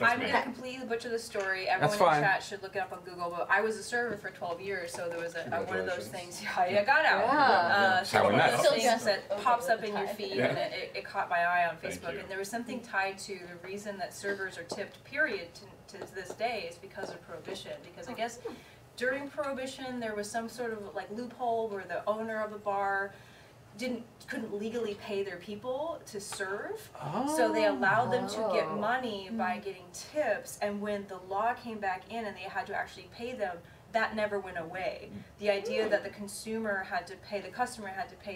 I'm going to completely butcher the story. Everyone in chat should look it up on Google. But I was a server for 12 years, so there was one of those things. I got out. So one of those things that pops up in your feed, and it caught my eye on Facebook. And there was something tied to the reason that servers are tipped, period, to this day is because of prohibition. Because I guess during prohibition there was some sort of like loophole where the owner of the bar couldn't legally pay their people to serve, so they allowed them to get money by getting tips, and when the law came back in and they had to actually pay them, that never went away. The idea that the customer had to pay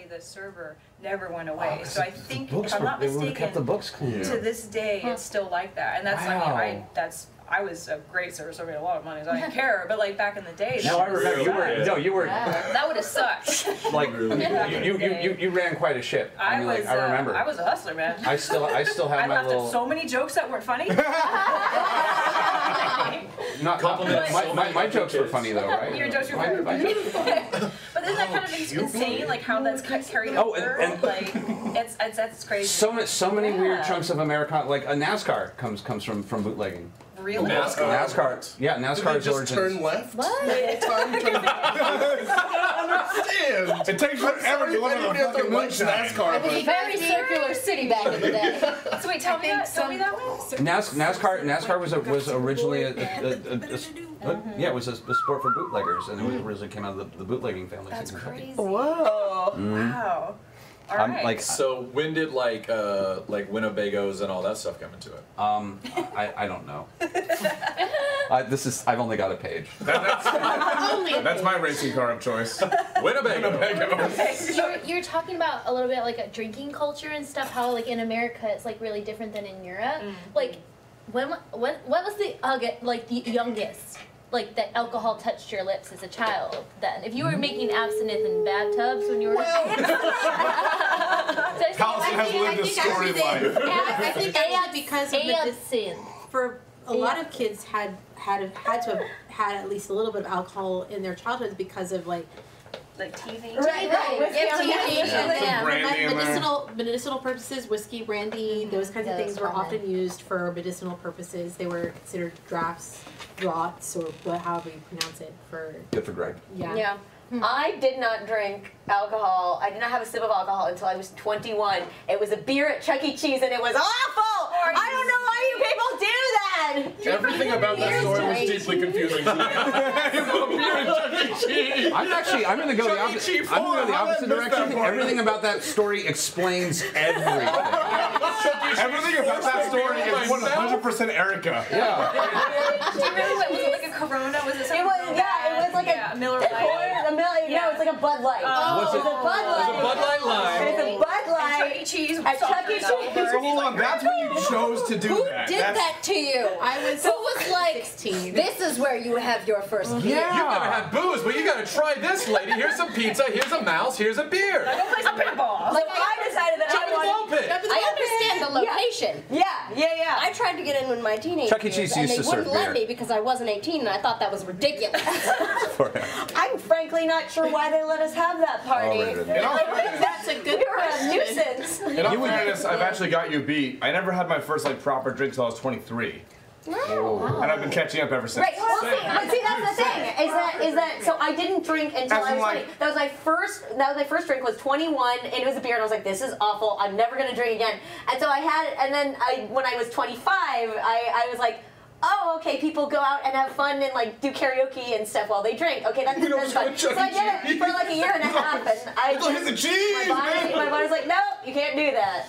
the server never went away. So I think, if I'm not mistaken, kept the books clean. to this day it's still like that, and that's I was a great server, so I made a lot of money, so I didn't care. But like back in the day, No, I remember you were. that would have sucked. Like you ran quite a ship. I mean, I remember. I was a hustler, man. I still have I my laughed little. at so many jokes that weren't funny. My jokes were funny though, right? Your jokes were funny. But isn't that kind of insane? Like how that's carried over? and like that's crazy. So many weird chunks of Americana, like a NASCAR comes from bootlegging. Really? NASCAR. Yeah, NASCAR's origins. Turn left. What? I don't understand. It takes forever to look at the fucking moonshine. It was a very circular city back in the day. So wait, tell me that one. NASCAR was originally it was a sport for bootleggers, and it originally came out of the bootlegging family. That's crazy. Whoa! Wow. All right. So when did like Winnebagos and all that stuff come into it? I don't know. I've only got a page. That's my racing car of choice. Winnebago. You're talking about a little bit like a drinking culture and stuff. How like in America it's like really different than in Europe. Like what was the youngest? Like that alcohol touched your lips as a child. Then, if you were making absinthe in bathtubs when you were, Taliesin has lived a storied life. I think actually because of absinthe. For a lot of kids had to have had at least a little bit of alcohol in their childhoods because of like TV. Medicinal purposes, whiskey, brandy, those kinds of things were often used for medicinal purposes. They were considered draughts, or however you pronounce it. Good for Greg. Yeah. I did not drink alcohol. I did not have a sip of alcohol until I was 21. It was a beer at Chuck E. Cheese, and it was awful. I don't know why you people do that. Everything about that story was deeply confusing to me. I'm going to go the opposite. I'm going to go the opposite direction. Everything about that story explains everything. Everything about that story is 100% Erika. Yeah. Do you remember what was it, like a Corona? Was it something? It was like a Miller Lite. No, it's like a Bud Light. Was it? It's a Bud Light. It was a Bud Light lime. It's a Bud Light. Chuck E. Cheese. At Chuck E. Cheese. So hold on, that's when you chose to do Who that. did that to you? Who was like, 16. this is where you have your first beer. You've never had booze, but you gotta try this, lady. Here's some pizza, here's a mouse, here's a beer. Go play some pinball. Like I decided that I wanted. I understand the location. Yeah. I tried to get in with my teenage Chuck E. years, Cheese and used they to serve wouldn't let beer. me because I wasn't 18, and I thought that was ridiculous. I'm frankly not sure why they let us have that party. That's a good You're a nuisance. In all fairness, I've actually got you beat. I never had my first proper drink till I was 23. And I've been catching up ever since. Right. Well, see, that's the thing. Is that so? I didn't drink until I was 20. That was my first drink. Was 21, and it was a beer, and I was like, "This is awful. I'm never gonna drink again." And so I had, and then when I was 25, I was like, "Oh, okay. People go out and have fun and like do karaoke and stuff while they drink. Okay, that's fun." So I did it for like a year and a half, and my body's like, "No, you can't do that."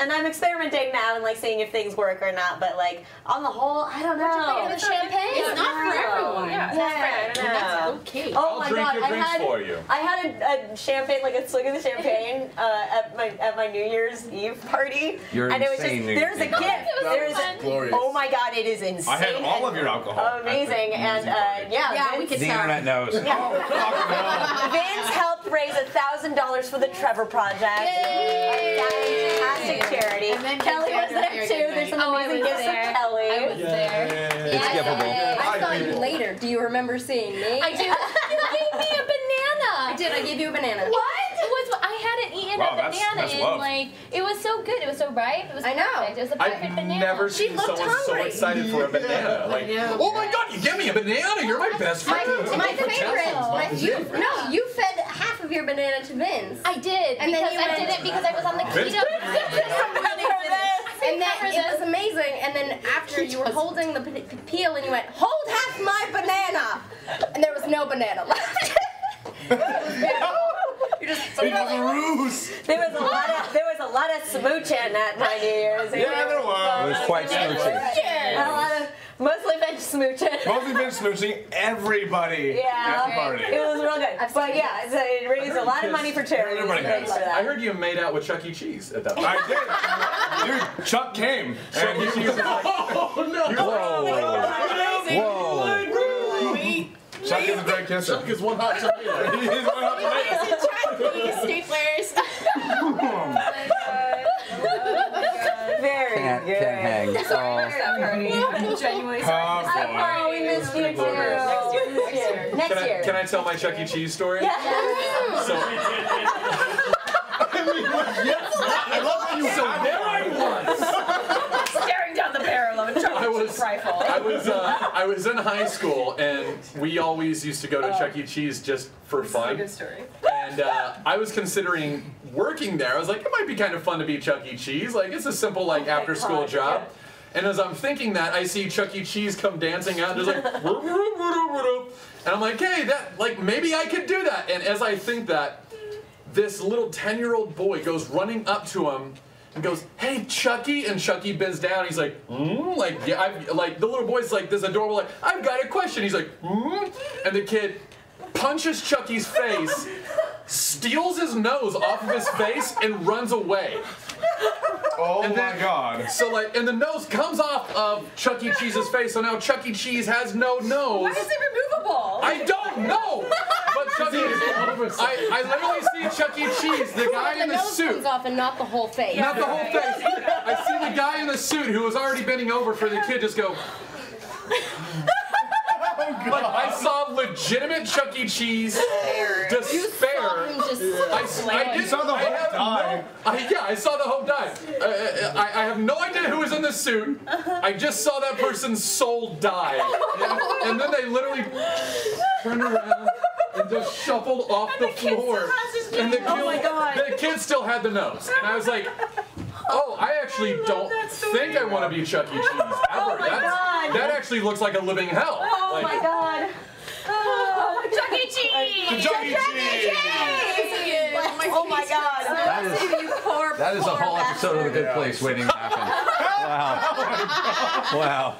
And I'm experimenting now and like seeing if things work or not. But like on the whole, I don't know. The champagne. It's not for everyone. Yeah, That's okay. Oh I'll my drink god, your drinks for you. I had a champagne, like a swig of the champagne at my New Year's Eve party. You're and it was insane, just there's a gift. There's glorious. oh my god, it is insane. I had all of your alcohol. Amazing, and Yeah, we could The tell. internet knows. Vince helped raise $1,000 for the Trevor Project. Fantastic charity. And then Kelly was there too. There's some amazing gifts from Kelly. I was there. It's skippable. I saw you later. Do you remember seeing me? I do. You gave me a banana. I did. I gave you a banana. What? It was. I hadn't eaten Wow, a that's banana in love. like. It was so good. It was so ripe. It was I know. perfect. It was the perfect I've banana. never She seen looked someone so hungry. excited for a banana. Like, oh my god, you give me a banana! You're my best My friend. favorite. You fed half of your banana to Vince. I did. And then because you I went- did it because I was on the Vince? keto. And then it was amazing. And then after you were holding the peel, and you went, "Hold half my banana," and there was no banana left. You're just It was a ruse. There was a lot of smooching at my New Year's. Yeah, there was. It was quite smoochy. A lot of mostly Vince smooching. Mostly been smooching everybody at the party. It was real good. But yeah, so it raised a lot of money for charity. Everybody Thanks has. for I that. heard you made out with Chuck E. Cheese at that point. I did. Dude, Chuck came. Chuck E. Cheese was like, Oh no! Whoa. Chuck is a great kisser. Chuck is one hot tomato. He's one hot tomato. Staplers. Very Can't good. hang. Oh. Genuinely Oh, we missed you too. Next year. Can I tell my Chuck E. Cheese story? So, I love how you so there I was. staring down the barrel of a Chuck E. Cheese rifle. I was in high school, and we always used to go to Chuck E. Cheese just for This is a fun. good story. And I was considering working there. I was like, it might be kind of fun to be Chuck E. Cheese. Like, it's a simple, like, after-school job. And as I'm thinking that, I see Chuck E. Cheese come dancing out and just like, whoop, whoop, whoop, whoop. And I'm like, hey, that, like, maybe I could do that. And as I think that, this little 10-year-old boy goes running up to him and goes, hey, Chucky, and Chucky bends down. He's like, like, yeah, like, the little boy's like, this adorable, like, I've got a question. He's like, and the kid punches Chucky's face, steals his nose off of his face, and runs away. Oh And my then- god. So like, and the nose comes off of Chuck E. Cheese's face, so now Chuck E. Cheese has no nose. Why is it removable? I don't know! But Chuck E. I literally see Chuck E. Cheese, the guy in The the nose suit. comes off and not the whole face. Not the whole face. I see the guy in the suit who was already bending over for the kid just go. Like, I saw legitimate Chuck E. Cheese despair. You saw the hope die. I saw the hope die. I have no idea who was in the suit. I just saw that person's soul die. And then they literally turned around and just shuffled off the floor. And the kid still had the nose. And I was like, oh, I actually don't think I want to be Chuck E. Cheese ever. Oh my God. That actually looks like a living hell. Oh Like, my god. Oh, Chuck E. Cheese! Chuck E. Cheese! Oh my god. That is a whole episode of The Good Place waiting to happen. Wow.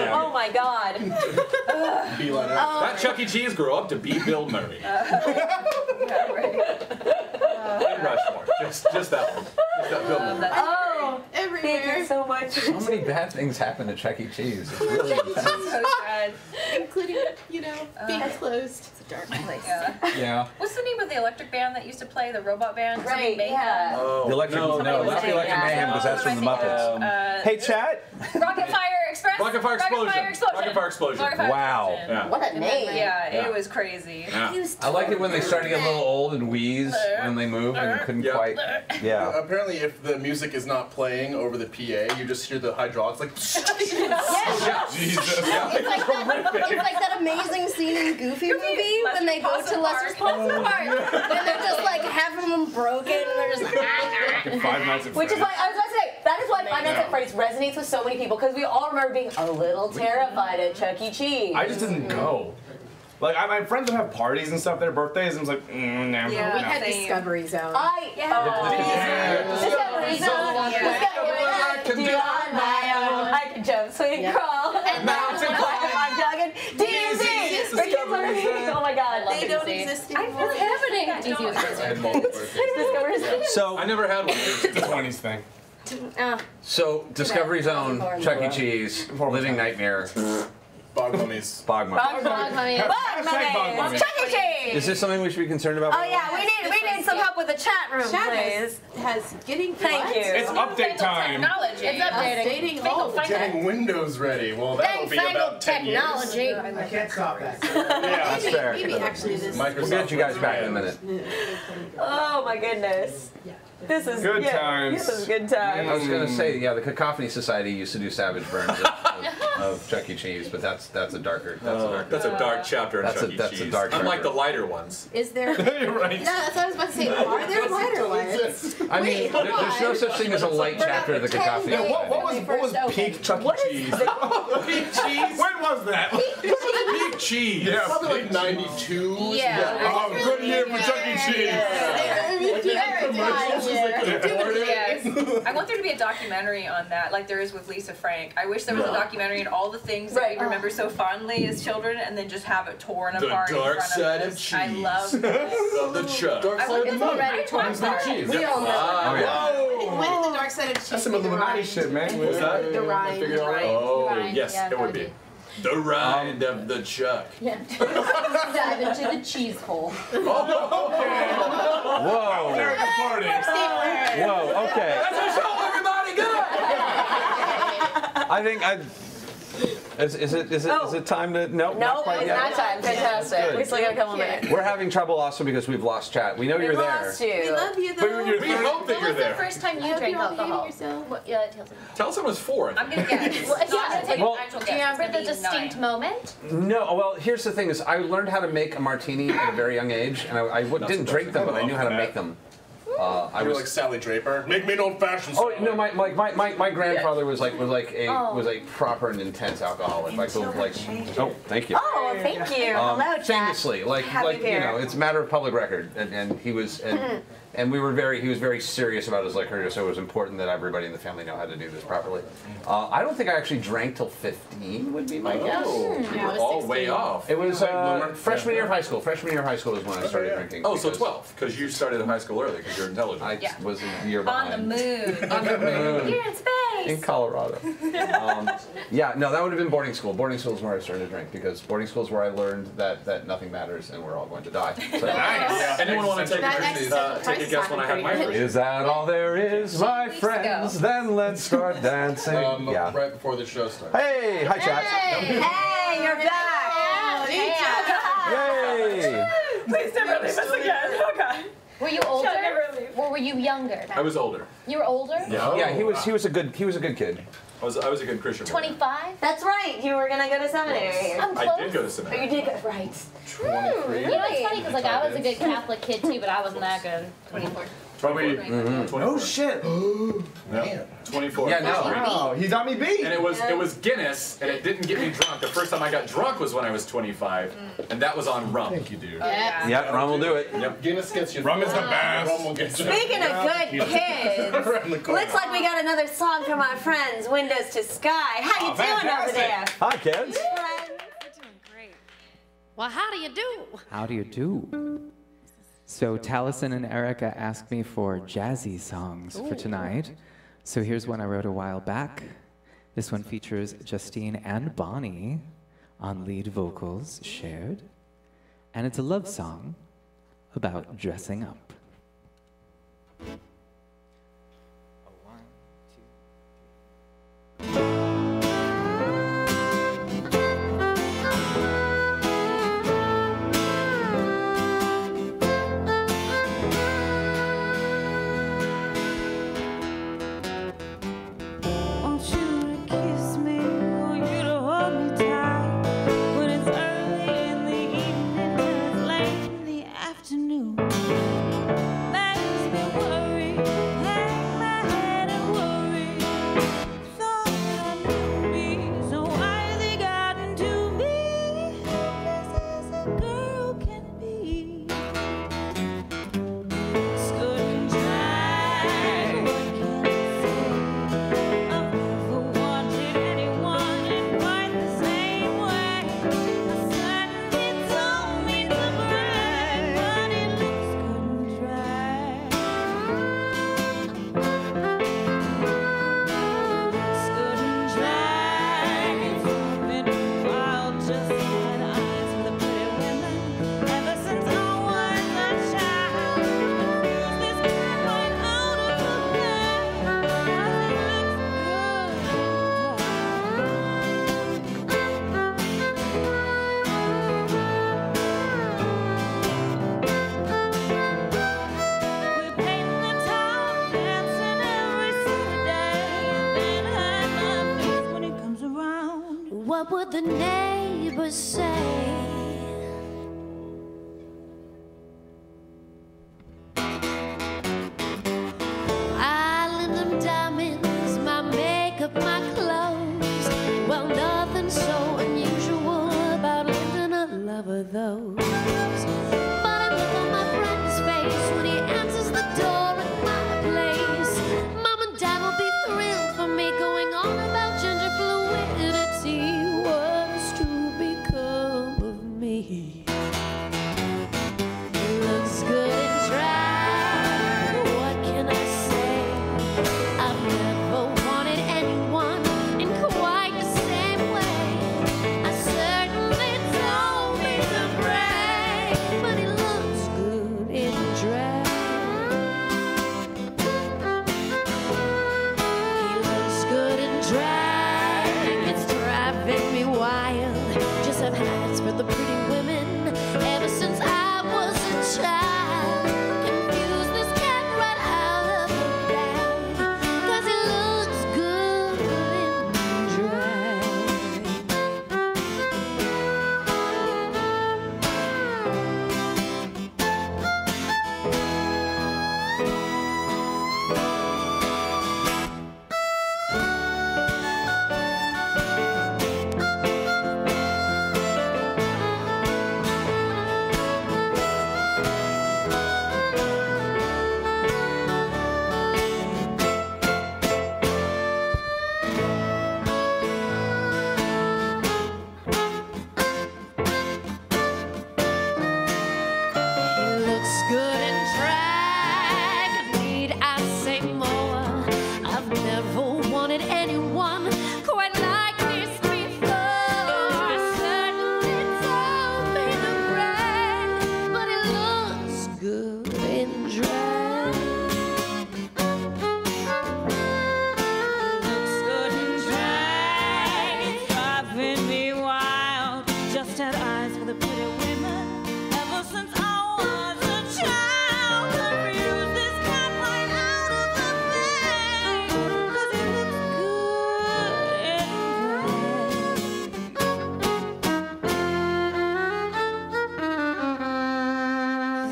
Oh my god. that Chuck E. Cheese grew up to beat Bill Murray. And Rushmore. Just that one. Just that Bill Murray. Oh, thank Everywhere. you so much. So many bad things happen to Chuck E. Cheese. It's really intense. So sad. Including, being closed. It's a dark place. Yeah. What's the name of the electric band that used to play, the robot band? Right, Something Mayhem? yeah. Oh, The Electric, no, not the Electric Mayhem, because that's from the Muppets. Uh, Hey, chat. Rocket Fire Express? Rocket Fire Explosion. Rocket Fire Explosion. Rocket Fire Explosion. Wow. Yeah. What a name. Yeah, Yeah. it was crazy. Yeah. I like it when they start to get a little old and wheeze. and they move and couldn't quite. Yeah. Apparently, if the music is not playing over the PA, you just hear the hydraulics like. Jesus. It's like that amazing scene in Goofy movie when they go to Lester's Pizza Park and they're just like having them broken and they're just. Five Nights at Which is Freddy's. why I was about to say that is why Five Nights at Freddy's resonates with so many people because we all remember being a little terrified at Chuck E. Cheese. I just didn't go. Like, my friends would have parties and stuff, their birthdays, and I was like, no. We had Discovery Zone. Discovery Zone. Discovery Zone. On my own. I can jump, swing, crawl, and mountain climb. I'm jogging. DZ. Oh my God. They don't exist anymore. What's happening? Discovery Zone. So I never had one. It's a 20s thing. So Discovery Zone, Chuck E. Cheese, Living Nightmare, Bog mummies. Bog Mummies. Bog Mummies. Chuck E. Cheese. Is this something we should be concerned about? Oh yeah, we need some help with the chat room, please. Has getting Thank you. It's update time. Technology. It's updating. Getting Windows ready. Well, that'll be about 10 years. Technology. I can't stop that. Yeah, that's fair. Maybe actually this. We'll get you guys back in a minute. Oh my goodness. This is Good times. This is good times. I was gonna say, yeah, the Cacophony Society used to do Savage Burns of Chuck E. Cheese, but that's a darker. That's a dark chapter in Chuck E. That's Cheese. a dark Unlike chapter. the lighter ones. Is there? You're right. No, that's what I was about to say. Are there lighter ones? I mean, there's no such thing as a light chapter of the Cacophony Yeah, Society. what was peak Chuck E. Cheese? Peak cheese? When was that? Peak cheese. Yeah, Probably like 92. Yeah. Oh, good year for Chuck E. Cheese. Yes. I want there to be a documentary on that, like there is with Lisa Frank. I wish there was a documentary on all the things that we remember so fondly as children, and then just have it torn The apart dark in front side of of us. cheese. I love Of the Chuck. Dark I side want of it's the moon. already torn apart. We all know. Oh yeah. When in the dark side of cheese? That's some Illuminati shit, man. Was that? The Rhine. Figured it out right. Oh, Right. yes, Yeah, it would be. The ride of the Chuck. Yeah. Dive into the cheese hole. Whoa. They're at the party. Whoa. Okay. That's a show, everybody. Good. I think Is it time to? Nope, not Nope, quite it's yet. not time. Fantastic. Good. We still got a couple minutes. We're having trouble also because we've lost chat. We know you're there. Lost you. We love you though. We hope that you're When was the there. first time you hope drank you're all hating alcohol? yourself. What, yeah, Taliesin. Taliesin was 4. I'm gonna guess. Well, Not yeah, gonna take well, an actual Do guess. you remember the It's gonna be distinct 9. moment? No, well, here's the thing: is I learned how to make a martini at a very young age, and I didn't drink them, but I knew how to make them. I You were was like Sally Draper. Make me an old fashioned. Oh no, my grandfather was a proper and intense alcoholic. Oh, thank you. Oh, thank you. Hello, chat. Famously, Happy here. it's a matter of public record, and he was and he was very serious about his liquor, so it was important that everybody in the family know how to do this properly. I don't think I actually drank till 15 would be my guess. You were all way off. It was freshman year of high school. Freshman year of high school is when I started drinking. Oh, so because 12, because you started in high school early, because you're intelligent. I was a year On behind. the moon. On the moon. You're in space. In Colorado. Yeah, no, that would have been boarding school. Boarding school is where I started to drink because boarding school is where I learned that nothing matters and we're all going to die. So, Nice. Anyone want to take a guess when I had my first? is that all there is, my friends? Then let's start dancing. Yeah. Right before the show starts. Hey, hi chat. Hey, you're back. Yay! Please never leave us again. Oh God. Were you older? Or were you younger? I was older. You were older? Yeah, he was a good kid. I was a good Christian. 25? That's right. You were gonna go to seminary. I'm close. I did go to Oh, seminary. you did go right. 23. You know, it's funny because like I was a good Catholic kid too, but I wasn't that good. 24. Probably. Oh shit. Yeah. 24. Yeah, no. Wow, he's on me beat. And it was Guinness, and it didn't get me drunk. The first time I got drunk was when I was 25, and that was on rum. Thank you, dude. Yeah. Yeah, Ron will do it. Yep. Guinness gets you. Rum is the best. Rum will get you. Speaking of good kids, Around the corner. looks like we got another song from our friends, Windows to Sky. How you doing over fantastic. there? Hi, kids. Well, how do you do? How do you do? So Taliesin and Erika asked me for jazzy songs for tonight. So here's one I wrote a while back. This one features Justine and Bonnie on lead vocals shared. And it's a love song about dressing up. what would the neighbors say? I lend them diamonds, my makeup, my clothes. Well, nothing so unusual about lending a lover those. But I look on my friend's face when he answers the door at my place. Mom and Dad will be thrilled for me going on about gender fluidity. What's to become of me? Looks good and dry. What can I say? I've never wanted anyone in quite the same way. I certainly don't mean to brag, but he looks good in drag. He looks good in drag. It's driving me wild. Just have hands for the pretty women ever since I was a child. Confuse this cat right out of the bag, 'cause he looks good in drag. He looks good in drag. Need I say more? I've never wanted anyone quite like this before. I certainly don't mean to brag, but he looks good in drag. Looks good in drag. It's driving me wild. Just had eyes for the pretty women ever since I was a child. Confused this cat right out of the bag, 'cause he looks good in drag.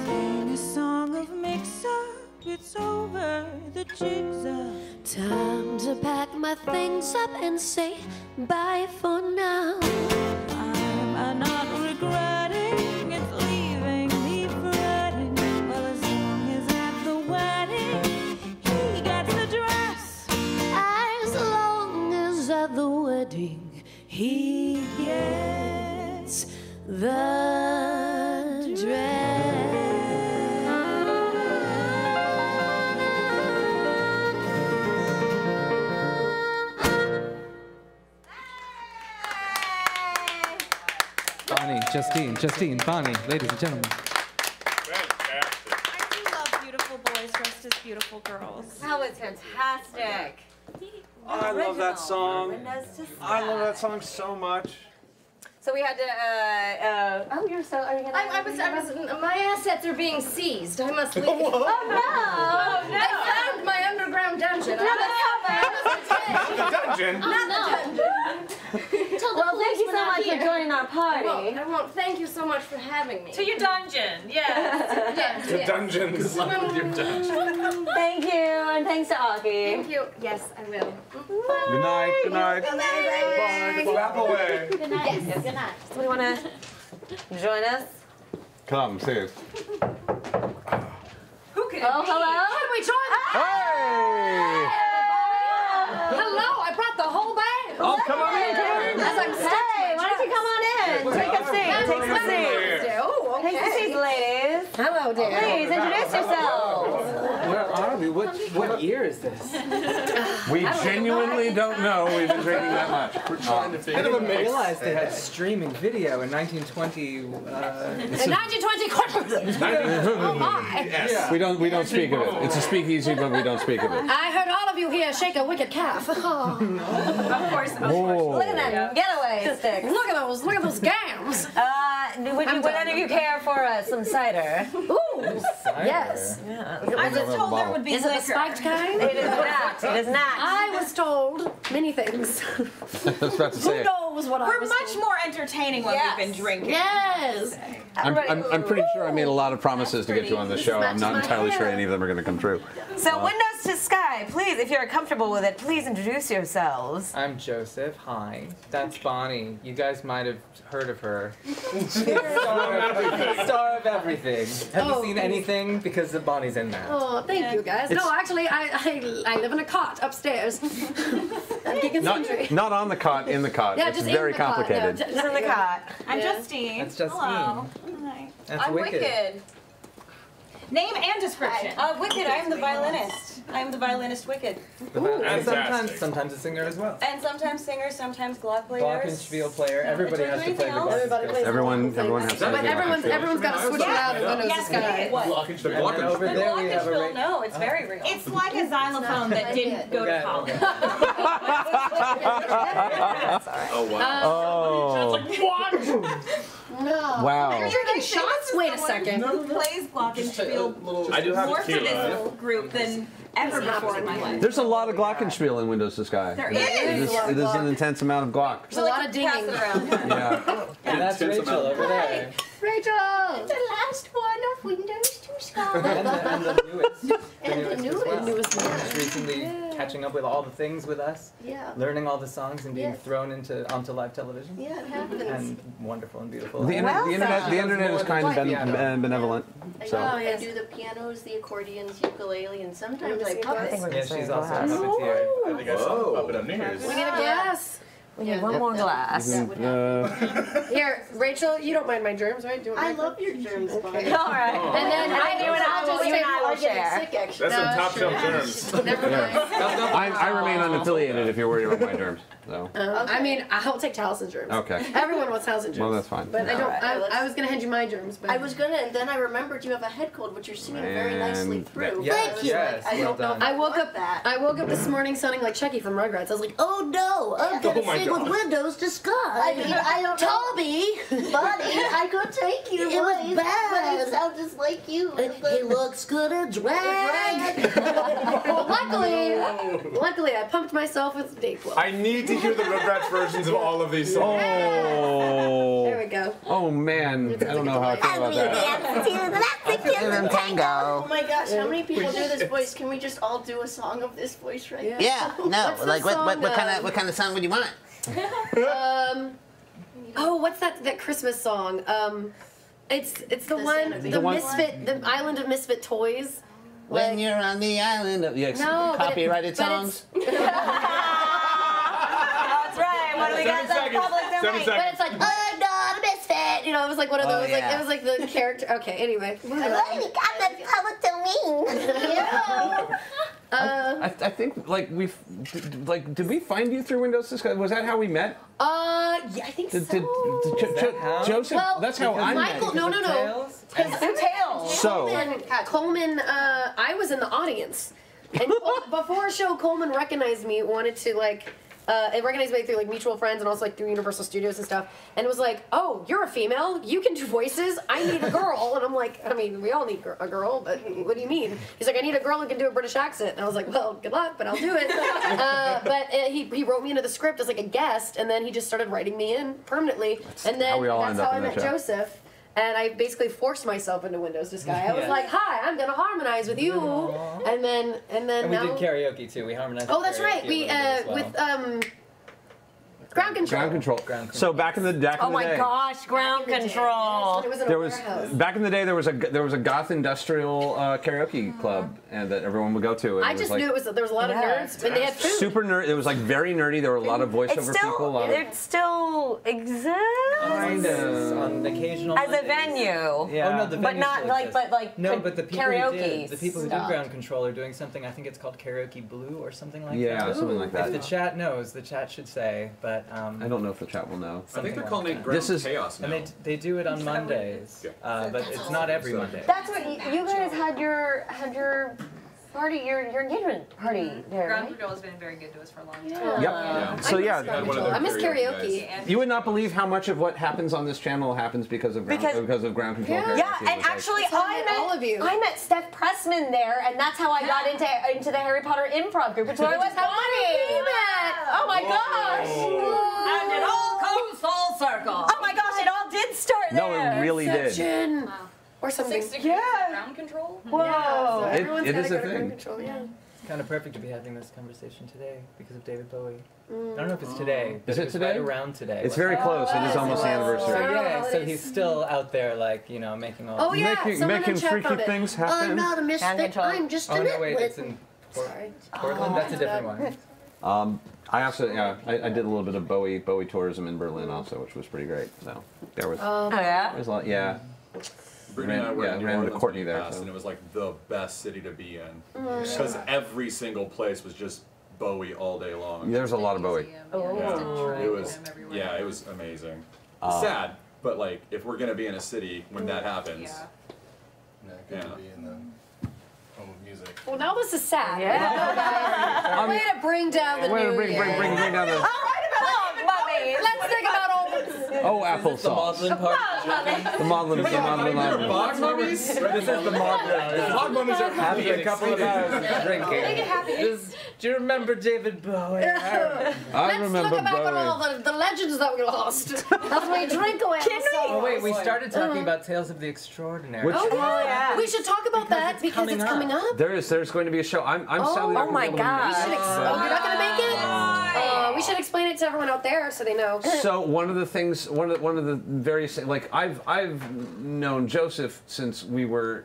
Sing a song of mix-up, it's over, the jig's up. Time to pack my things up and say bye for now. I'm not regretting it's leaving me fretting. Well, as long as at the wedding he gets the dress. As long as at the wedding he gets the dress. Bonnie, Justine, Bonnie, ladies and gentlemen. I do love beautiful boys dressed as beautiful girls. That was fantastic. I love that song. I love that song so much. So we had to, oh, you're so, are you gonna? My assets are being seized. I must leave. Oh no! Oh no! I found my underground dungeon. No, Dungeon? Not the dungeon. Well, thank you so much for joining our party. I won't. Thank you so much for having me. To your dungeon, yes. Yes. The dungeon. Good luck with your dungeon. Thank you, and thanks to Aki. Thank you. Yes, I will. Good night. Good night. Good night. Bye. Slap away. Good night. Yes. Good night. Somebody want to join us? Come, see it. Who can Oh, hello? Should we join the Hey! Hello, I brought the whole band. Oh, come on in. As I'm Hey, why don't you come on in? Take a seat. Take a seat. Oh, okay. Take a seat, ladies. Hello, dear. Please introduce yourselves. Where are we? What year is this? We genuinely don't know. We've been drinking that much. We're trying to I figure didn't it out. realize they had streaming video in 1920. In 1920. Oh my. Yes. We don't speak of it. It's a speakeasy, but we don't speak of it. I heard all of you here shake a wicked calf. Oh. Of course. Look at them getaway sticks. Look at those gams. Would any of you care for some cider? Ooh. Yes. I was told there would be Is it the liquor. spiked kind? It is not. It is not. I was told many things. I was about to say Who it. knows? knows what I We're was much doing. more entertaining when we've been drinking. Yes. I'm pretty sure I made a lot of promises to get you on the show. I'm not entirely sure any of them are going to come true. So Windows to Sky, please, if you're comfortable with it, please introduce yourselves. I'm Joseph. Hi. That's Bonnie. You guys might have heard of her. Star of everything. Have you seen anything? Because Bonnie's in that. Oh, thank you guys. No, actually, I live in a cot upstairs. I'm Geek and Sundry. Not on the cot, in the cot. Yeah, it's just very in the cot. complicated. No, Just in the cot. I'm Justine. That's Justine. Hello. Hi. That's I'm Wicked. Wicked. Name and description. Wicked, I'm the violinist. I'm the violinist Wicked. And sometimes a singer as well. And sometimes singer, sometimes glockenspiel players. Glockenspiel player. Everybody has to play the glockenspiel. Everyone has to But everyone's got to switch it out and Windows to Sky. What? Over there we have a No, it's very real. It's like a xylophone that didn't go to college. Oh wow. No. Wow. You're drinking shots? Wait a second. Who plays glockenspiel I do have more for tequila. this group than ever before in my life. There's a lot of glockenspiel in Windows to Sky. There It is an intense amount of glock. There's a lot of dinging. Yeah. And that's Rachel over there. Rachel! The last one of Windows to Sky. And the newest. And the newest. Just recently catching up with all the things with us. Yeah. Learning all the songs and being Yeah. thrown onto live television. Yeah, it happens. And wonderful and beautiful. The internet is kind and benevolent. So. I do the pianos, the accordions, ukulele, and sometimes I puppet. Yeah, she's also a puppeteer. I think I saw a puppet on New Year's. We need a glass. We need one more glass. Here, Rachel, you don't mind my germs, right? Do I love your germs, Bonnie. All right. And then I'll just you and I will I'm getting share. sick, actually. That's some top shelf germs. Never mind. I remain unaffiliated if you're worried about my germs. So. I mean, I'll take Taliesin germs. Okay. Everyone wants Taliesin germs. Well, that's fine. But I don't. Alright. I was gonna hand you my germs, but I was gonna, and then I remembered you have a head cold, which you're singing very nicely And through. Yes, I was yes, like, I well don't know if done. I woke want up. that. I woke up this morning sounding like Chucky from Rugrats. I was like, oh no, I'm gonna Oh my sing God. with Windows to Sky. I mean, I don't know. Toby, Buddy, I could take your It was voice, bad. but it sounds just like you. he looks good at drag. Luckily, I pumped myself with Dayquil. I need to hear the Rugrats versions of all of these songs. There Oh. we go. Oh man. I don't know how I feel about that. Oh my gosh, how many people do this voice? Can we just all do a song of this voice right now? Yeah, no. What's the Like song, what kind of song would you want? Oh, what's that Christmas song? It's the one, the Misfit, the Island of Misfit Toys. When you're on the island of No, but copyrighted songs. That's right. What do we got? That's public domain. But it's like, I'm not a misfit. You know, it was like one of those, like, yeah. it was like the character. Okay, anyway. I got that public domain. I think did we find you through Windows to Sky? Was that how we met? Yeah, I think so. Joseph? Well, that's how I met. Michael, no. Tails. So Coleman, I was in the audience. And before show, Coleman recognized me, wanted to it recognized me through like mutual friends and also like through Universal Studios and stuff. And it was like, oh, you're a female, you can do voices, I need a girl. And I'm like, I mean, we all need a girl, but what do you mean? He's like, I need a girl who can do a British accent. And I was like, well, good luck, but I'll do it. But he wrote me into the script as like a guest, and then he just started writing me in permanently. And then that's how I met Joseph. And I basically forced myself into Windows to Sky. I was like, "Hi, I'm gonna harmonize with you," and then And we did karaoke too. We harmonized. Oh, that's right. We with Ground Control. So back in the day. Oh my gosh, Ground Control. It was in a There was warehouse. back in the day. There was a goth industrial karaoke club, and that everyone would go to. And I it was just like knew there was a lot of nerds, and they had food. super nerd. It was like very nerdy. There were a lot of voiceover people. It still exists. Kind of. On occasional As a Mondays. venue. Yeah. Oh no, the But venue not still like, exists. but like no, but the people karaoke. the people who stuff. do Ground Control are doing something. I think it's called Karaoke Blue or something like that. Yeah, something like that. If the chat knows, the chat should say. But I don't know if the chat will know. I think they're calling it that. Ground Chaos now. And they do it on Mondays, but it's not every Monday. That's what you guys had your party, your engagement party there, Ground right? Control has been very good to us for a long time. Yep. So yeah, I miss karaoke. you would not believe how much of what happens on this channel happens because of ground ground control. Yeah, karaoke. and It was actually, like, I met all of you. I met Steph Pressman there, and that's how I got into the Harry Potter improv group. It's where I was funny. Oh my gosh! And it all comes full circle. Oh my gosh! It all did start there. no, it really did. Inception. Or something. 6 degrees of ground control. Whoa! So It- everyone's it gotta is go a to ground thing. control, yeah. It's kind of perfect to be having this conversation today because of David Bowie. I don't know if it's today. But Is it was today? Right around today. It's very close. It is almost the So anniversary. yeah, so he's still out there, like making all. Oh yeah, Making- someone making in chat freaky found it. things happen. I'm not a misfit. I'm just a Oh no, wait, nitwit. it's in Sorry. Portland. That's a different one. I also I did a little bit of Bowie tourism in Berlin also, which was pretty great. So there was there was a lot. Yeah. Brittany and I were in New ran into Orleans Courtney pretty there, fast, so. and it was like the best city to be in because every single place was just Bowie all day long. There's a lot of Bowie. Yeah, it was. Yeah, it was amazing. Sad, but like if we're gonna be in a city when that happens, Good to be in the home of music. Well, now this is sad. Yeah. Way to bring down the Way to new bring year. down the. Let's think about old. Oh, applesauce. The maudlin part. The maudlin. Bog mummies. This is the maudlin. Bog mummies are happy. After a couple of hours of drinking. Make it happy. Do you remember David Bowie? I Let's remember look back on Bowie. all the legends that we lost. As we drink away. Oh wait, we started talking about Tales of the Extraordinary. Which- Oh yeah. yeah. We should talk about that because it's coming up. There's going to be a show. I'm sadly not oh my going to be able to God. miss We it. should you're not gonna make it? We should explain it to everyone out there so they know. So one of the things, one of the various, like I've known Joseph since we were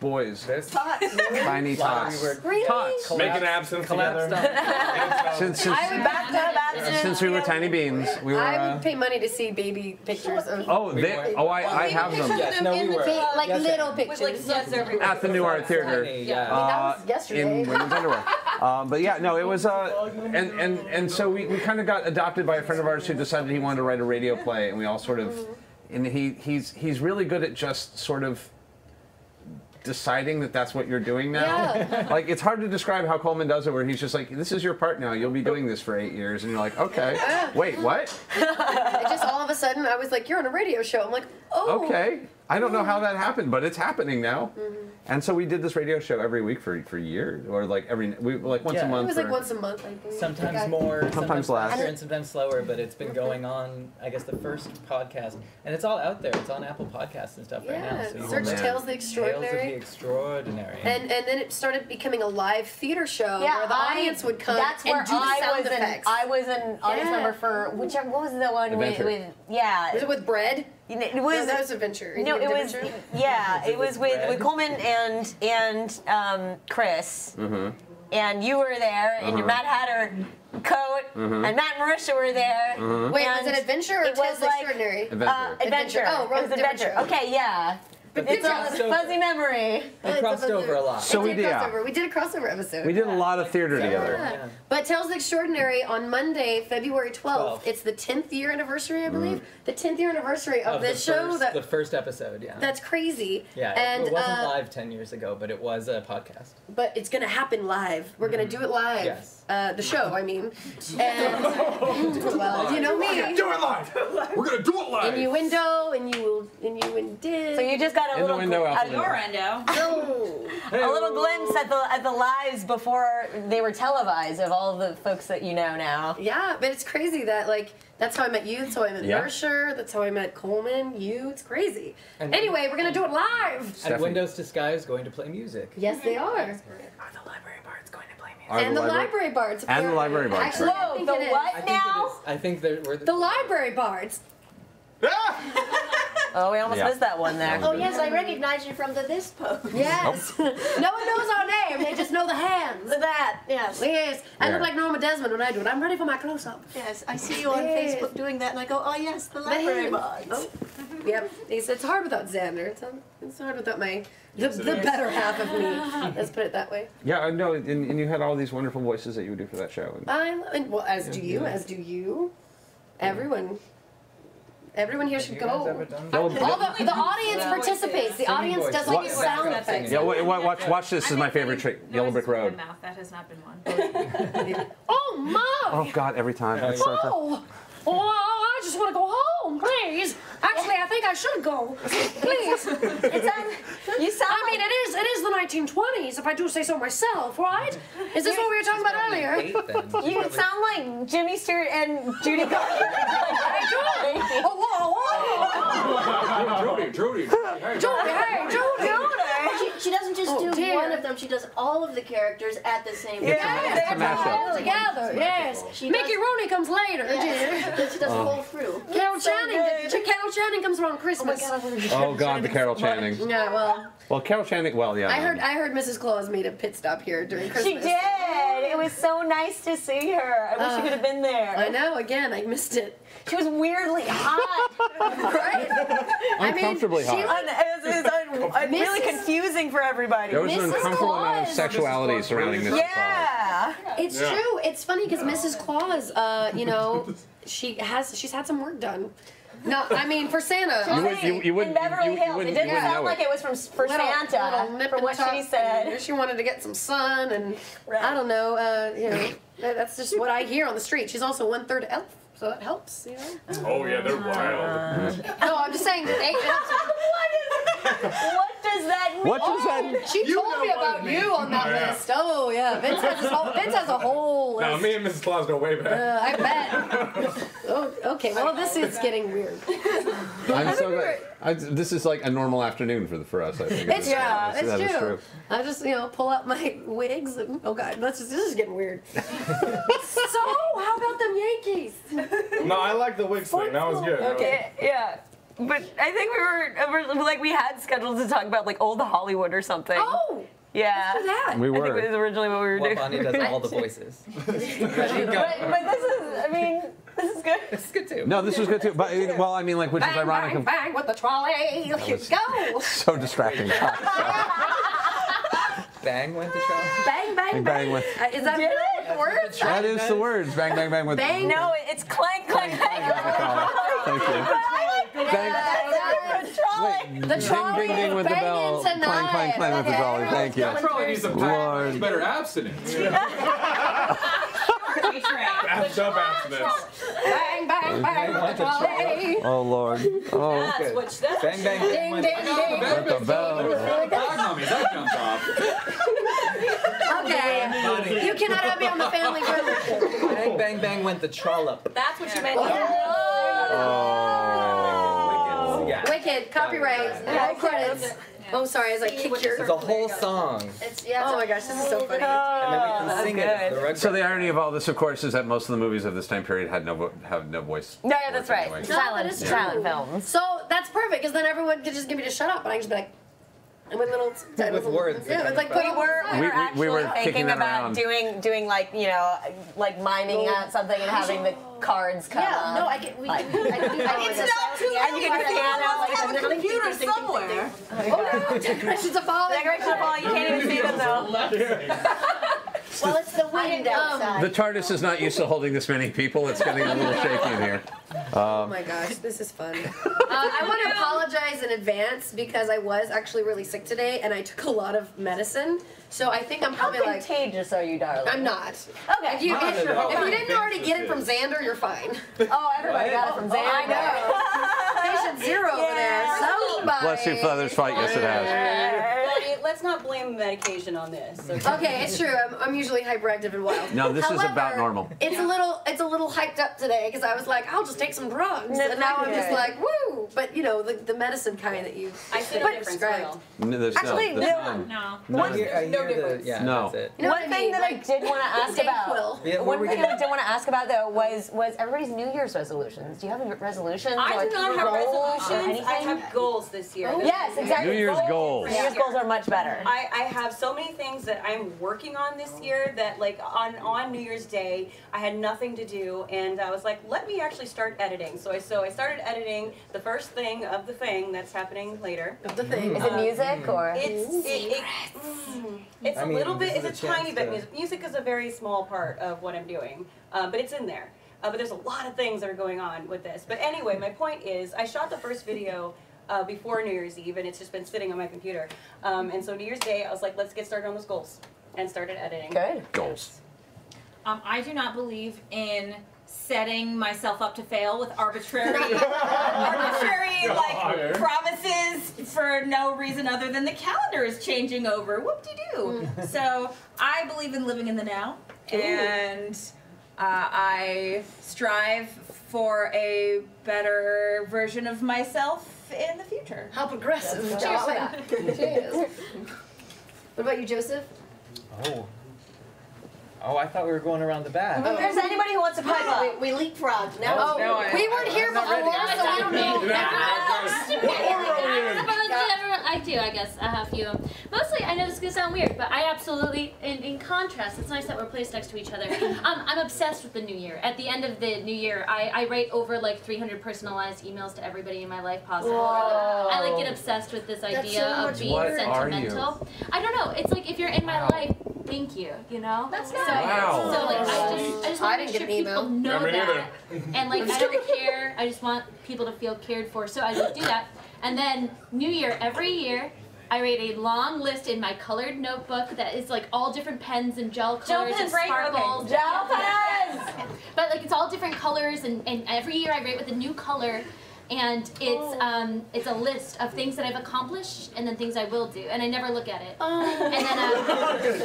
boys, tiny tots, Really? tots. Making absinthe together. Since I would back that up. since we were tiny beans, we were. I would pay money to see baby pictures of. I have them Yes, no, we were. Like Yes, little With like pictures. yes everywhere. at the New Art Theater. Yeah. That was yesterday. In women's underwear. But yeah, no, it was and so we kind of got adopted by a friend of ours who decided he wanted to write a radio play, and we all sort of, and he's really good at just sort of deciding that that's what you're doing now. Yeah. Like it's hard to describe how Coleman does it, where he's just like, this is your part now. You'll be doing this for 8 years, and you're like, okay, wait, what? It just all of a sudden I was like, you're on a radio show. I'm like, oh. Okay. I don't know how that happened, but it's happening now. And so we did this radio show every week for years, or like once a Yeah. month. It was like or- once a month, I believe. Sometimes Okay. more, Sometimes less. faster, and sometimes slower, but it's been going on, I guess, the first podcast. And it's all out there. It's on Apple Podcasts and stuff right now. Yeah, So you search can- Tales of the Tales of the Extraordinary. Extraordinary. And then it started becoming a live theater show Yeah, where the audience would come That's where and do the sound effects. I was an audience Yeah. member for whichever. What was the one Adventure. with yeah? Was it with bread? You know, it No, was. that was Adventure. No, it was. Adventure? Yeah, it was with bread? Coleman and Chris. And you were there in your Mad Hatter coat, and Matt and Marisha were there. Wait, and was it Adventure or it Tales was of the like, Extraordinary? Adventure. Adventure. Oh, it was Adventure. Adventure. Okay, yeah. It's all crossed over. fuzzy memory. They crossed over a lot. So It we did did, yeah. crossover. We did a crossover episode. We did a lot of theater together. Yeah. But Tales of the Extraordinary on Monday, February 12th. 12th. It's the 10th year anniversary, I believe. The 10th year anniversary of this show. The first episode, yeah. That's crazy. Yeah, and it wasn't live 10 years ago, but it was a podcast. But it's gonna happen live. We're gonna do it live. Yes. The show, I mean. And well, you know me. Do it live. We're gonna do it live. Innuendo, innuendid. So you just got a little Innuendo, Your Alpha. endo. a little glimpse at the lives before they were televised of all the folks that you know now. Yeah, but it's crazy that like that's how I met you. That's how I met Yeah. Mercer. That's how I met Coleman. You. It's crazy. And- Anyway, we're gonna do it live. And Windows to Sky is going to play music. Yes, they are. Are And the library bards. And the library bards, Actually, right. I think The it is. what I think now? it is. I think we're The library bards. Oh, we almost Yeah. missed that one there. Oh yes, I recognize you from this pose. Yes. No one knows our name. They just know the hands. That, yes. Yes. I Yeah. look like Norma Desmond when I do it. I'm ready for my close-up. Yes, I see you on Yes. Facebook doing that, and I go, oh yes, the library mods. Oh. Yep. It's hard without Xander. It's hard without the better half of me. Let's put it that way. Yeah, I know, and you had all these wonderful voices that you would do for that show. And Well, as do you, as do you. Everyone. Everyone here should go. All Yellow- the audience participates. The audience does like sound effects. Yeah, watch this. This is my favorite trick. Yellow Brick Road. That has not been one. Oh, Mom! Oh God, every time. It's so tough. Oh, I just want to go home, please. Actually, I think I should go. Please. You sound. I mean, it is the 1920s, if I do say so myself, right? Is this what we were talking about earlier? You sound like Jimmy Stewart and Judy Garland. Hey, Judy! Judy. Hey, Judy! She doesn't just do dear. one of them, she does all of the characters at the same time. Yes, they all together, yes. Mickey Rooney comes later, dear. She does pull through. Carol Channing comes around Christmas. Oh God, the Carol Channing. Yeah, well, Carol Channing. Well, yeah. I heard Mrs. Claus made a pit stop here during Christmas. She did. It was so nice to see her. I wish you could have been there. I know. Again, I missed it. She was weirdly hot. Right? Uncomfortably hot. It was really confusing for everybody. There was an uncomfortable amount of sexuality surrounding Mrs. Yeah. It's true. It's funny because Mrs. Claus, you know, she's had some work done. No, I mean for Santa. You wouldn't. In Beverly Hills. It didn't sound like it. it was for Santa. From what she said. She wanted to get some sun, and I don't know. You know, that's just what I hear on the street. She's also 1/3 elf, so that helps. You know. Oh yeah, they're wild. No, I'm just saying. What does that mean? What does that mean? She told me about you on that list. Oh yeah, Vince has a whole list. No, me and Mrs. Claus go way back. I bet. Oh, okay, well this is getting weird. I'm so glad. This is like a normal afternoon for us. I think. It's That is true. I just pull out my wigs and oh god, this is getting weird. So how about them Yankees? No, I like the wig thing. That was good. Okay, yeah. But I think we had scheduled to talk about like old Hollywood or something. Oh! Yeah. Let's do that. We were. I think it was originally what we were doing. Bonnie does all the voices. But this is good. It's good too. No, this was good too. But well, I mean, like, which is ironic. Bang, bang with the trolley. Go. So distracting. Bang went the trolley. Bang, bang, Bang with. Is that the words? That is the words. Bang, bang, bang with. Bang. No, it's clank, clank, clank. Thank you. The trolley Ding, ding, ding with the bell. tonight. Clang, clang, clang with the trolley. Thank you. That trolley needs some Lord. better abstinence. Bathtub abstinence. Bang, bang, bang with the trolley. Oh Lord. Oh. That's what she does. Bang, bang, Ding, ding, ding. With the bell. Dog mummies, that comes off. Okay. You cannot have me on the family group. Bang, bang, bang went the trollop. That's what she meant. Yeah. Wicked. Copyright. No credits. Oh, sorry. As I kicked your. It's a whole song. Oh my gosh, this is so funny. And then we can sing it at the Rugrats. So the irony of all this, of course, is that most of the movies of this time period have no voice. No, yeah, that's right. Anyway. Silent films. So that's perfect because then everyone could just give me to shut up and I can just be like. And with little With words. Yeah, it's like We were we were actually kicking thinking that about around. doing like like miming out something and having the cards come up. Yeah, no, I can. I can do It's not too late. And you can stand up like a computer somewhere. Oh no, decorations are falling. Decorations are falling. You can't even see them though. Well, it's the wind outside. The TARDIS is not used to holding this many people. It's getting a little shaky in here. Oh my gosh, this is fun. I want to apologize in advance because I was actually really sick today and I took a lot of medicine. So I think I'm probably How contagious are you, darling? I'm not. Okay. If you didn't already get it from Xander, you're fine. Oh, everybody got it from Xander. I know. Patient zero over there. Somebody. Bless you, feathers fight. Yes, it has. Let's not blame medication on this. Okay, it's true. I'm usually hyperactive and wild. No, this is However, about normal. It's a little hyped up today because I was like, I'll just take some drugs, and now I'm just like, woo! But the medicine kind that you. I see a difference. There's Actually, no. No. No difference. Yeah, No. that's it. You know One thing that I did want to ask about. Yeah, One thing I did want to ask about though was everybody's New Year's resolutions. Do you have any resolutions? I do not have goals or resolutions. I anything? have goals this year. Yes, exactly. New Year's goals. New Year's goals are much better. I have so many things that I'm working on this year that like on New Year's Day I had nothing to do and I was like, let me actually start editing. So I started editing the first thing of the thing that's happening later. Of the thing. Is it music or? It's a little bit. It's a tiny bit. Music is a very small part of what I'm doing, but it's in there. but there's a lot of things that are going on with this. But anyway, my point is, I shot the first video before New Year's Eve, and it's just been sitting on my computer. And so New Year's Day, I was like, let's get started on those goals, and started editing. Good. Goals. I do not believe in setting myself up to fail with arbitrary like promises for no reason other than the calendar is changing over. Whoop-de-doo. So I believe in living in the now, and I strive for a better version of myself in the future. How progressive. Cheers Cheers to to that. Cheers. What about you, Joseph? Oh, I thought we were going around the back. If there's anybody who wants to pipe up. We leapfrogged. No, we weren't here before, so we don't know. I do, I guess. I have a few. Mostly, I know this is going to sound weird, but I absolutely, in contrast, it's nice that we're placed next to each other. I'm obsessed with the new year. At the end of the new year, I write over like 300 personalized emails to everybody in my life possible. I like get obsessed with this idea of being sentimental. I don't know. It's like if you're in my life, thank you, you know? That's nice. So like, I just want to make sure people know that. And like, I don't care. I just want people to feel cared for. So I just do that. And then New Year, every year, I write a long list in my colored notebook that is like all different pens and gel colors and sparkles. Okay. Gel pens! But like it's all different colors, and every year I write with a new color. And it's a list of things that I've accomplished and then things I will do, and I never look at it. And then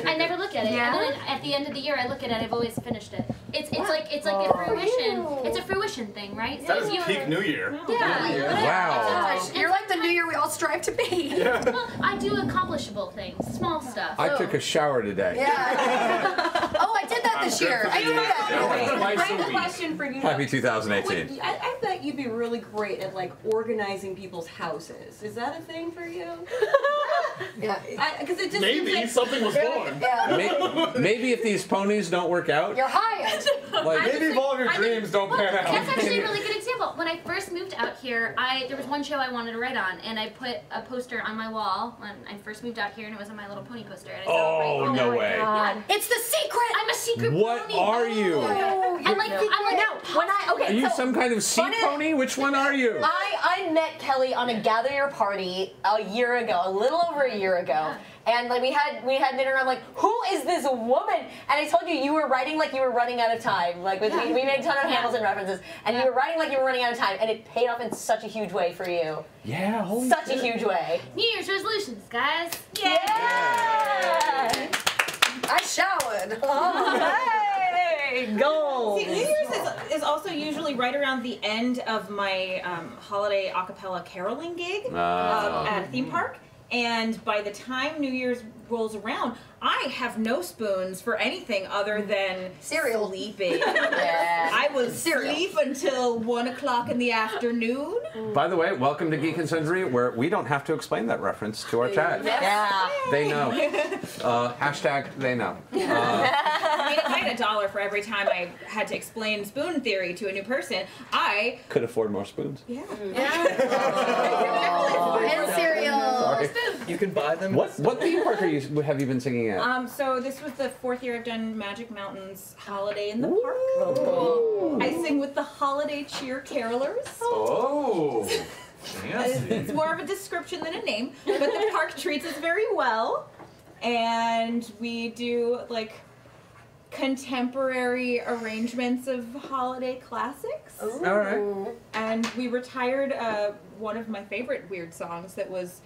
I never look at it. Yeah? And then at the end of the year, I look at it. I've always finished it. It's like a fruition. It's a fruition thing, right? That is peak New Year. Yeah. Wow. You're like the New Year we all strive to be. Yeah. Well, I do accomplishable things, small stuff. I took a shower today. Yeah. Oh, I did that this year. I did that. Random question for you. Happy 2018. I bet you'd be really great at like organizing people's houses. Is that a thing for you? Yeah. Because it just Maybe seems like, something was born. Yeah. Maybe if these ponies don't work out. You're hired. Like, Maybe if all of your dreams don't pan out. That's actually a really good example. When I first moved out here, there was one show I wanted to write on, and I put a poster on my wall when I first moved out here, and it was on My Little Pony poster. And I said, Oh, no way. Yeah. It's the secret. I'm a secret What pony. are you? I'm like Are you some kind of sea pony? Which one are you? I met Kelly on a Gather Your Party a year ago, a little over a year ago. And like we had dinner and I'm like, who is this woman? And I told you were writing like you were running out of time. Like we made a ton of Hamilton references, and you were writing like you were running out of time, and it paid off in such a huge way for you. Yeah, holy such a huge way. New Year's resolutions, guys. Yeah! I showered. Hey, goals. See, New Year's is also usually right around the end of my holiday a cappella caroling gig at a theme park. And by the time New Year's rolls around, I have no spoons for anything other than cereal. Sleeping. Yeah. I will sleep until 1 o'clock in the afternoon. By the way, welcome to Geek and Sundry, where we don't have to explain that reference to our chat. Yeah. They know. Hashtag they know. I mean, if I had $1 for every time I had to explain spoon theory to a new person, I Could afford more spoons. yeah. And cereal. Sorry. You can buy them. What theme park have you been singing at? So this was the 4th year I've done Magic Mountain's Holiday in the Park. I sing with the Holiday Cheer Carolers. Oh, It's more of a description than a name, but the park treats us very well, and we do like contemporary arrangements of holiday classics. All right. And we retired one of my favorite weird songs that was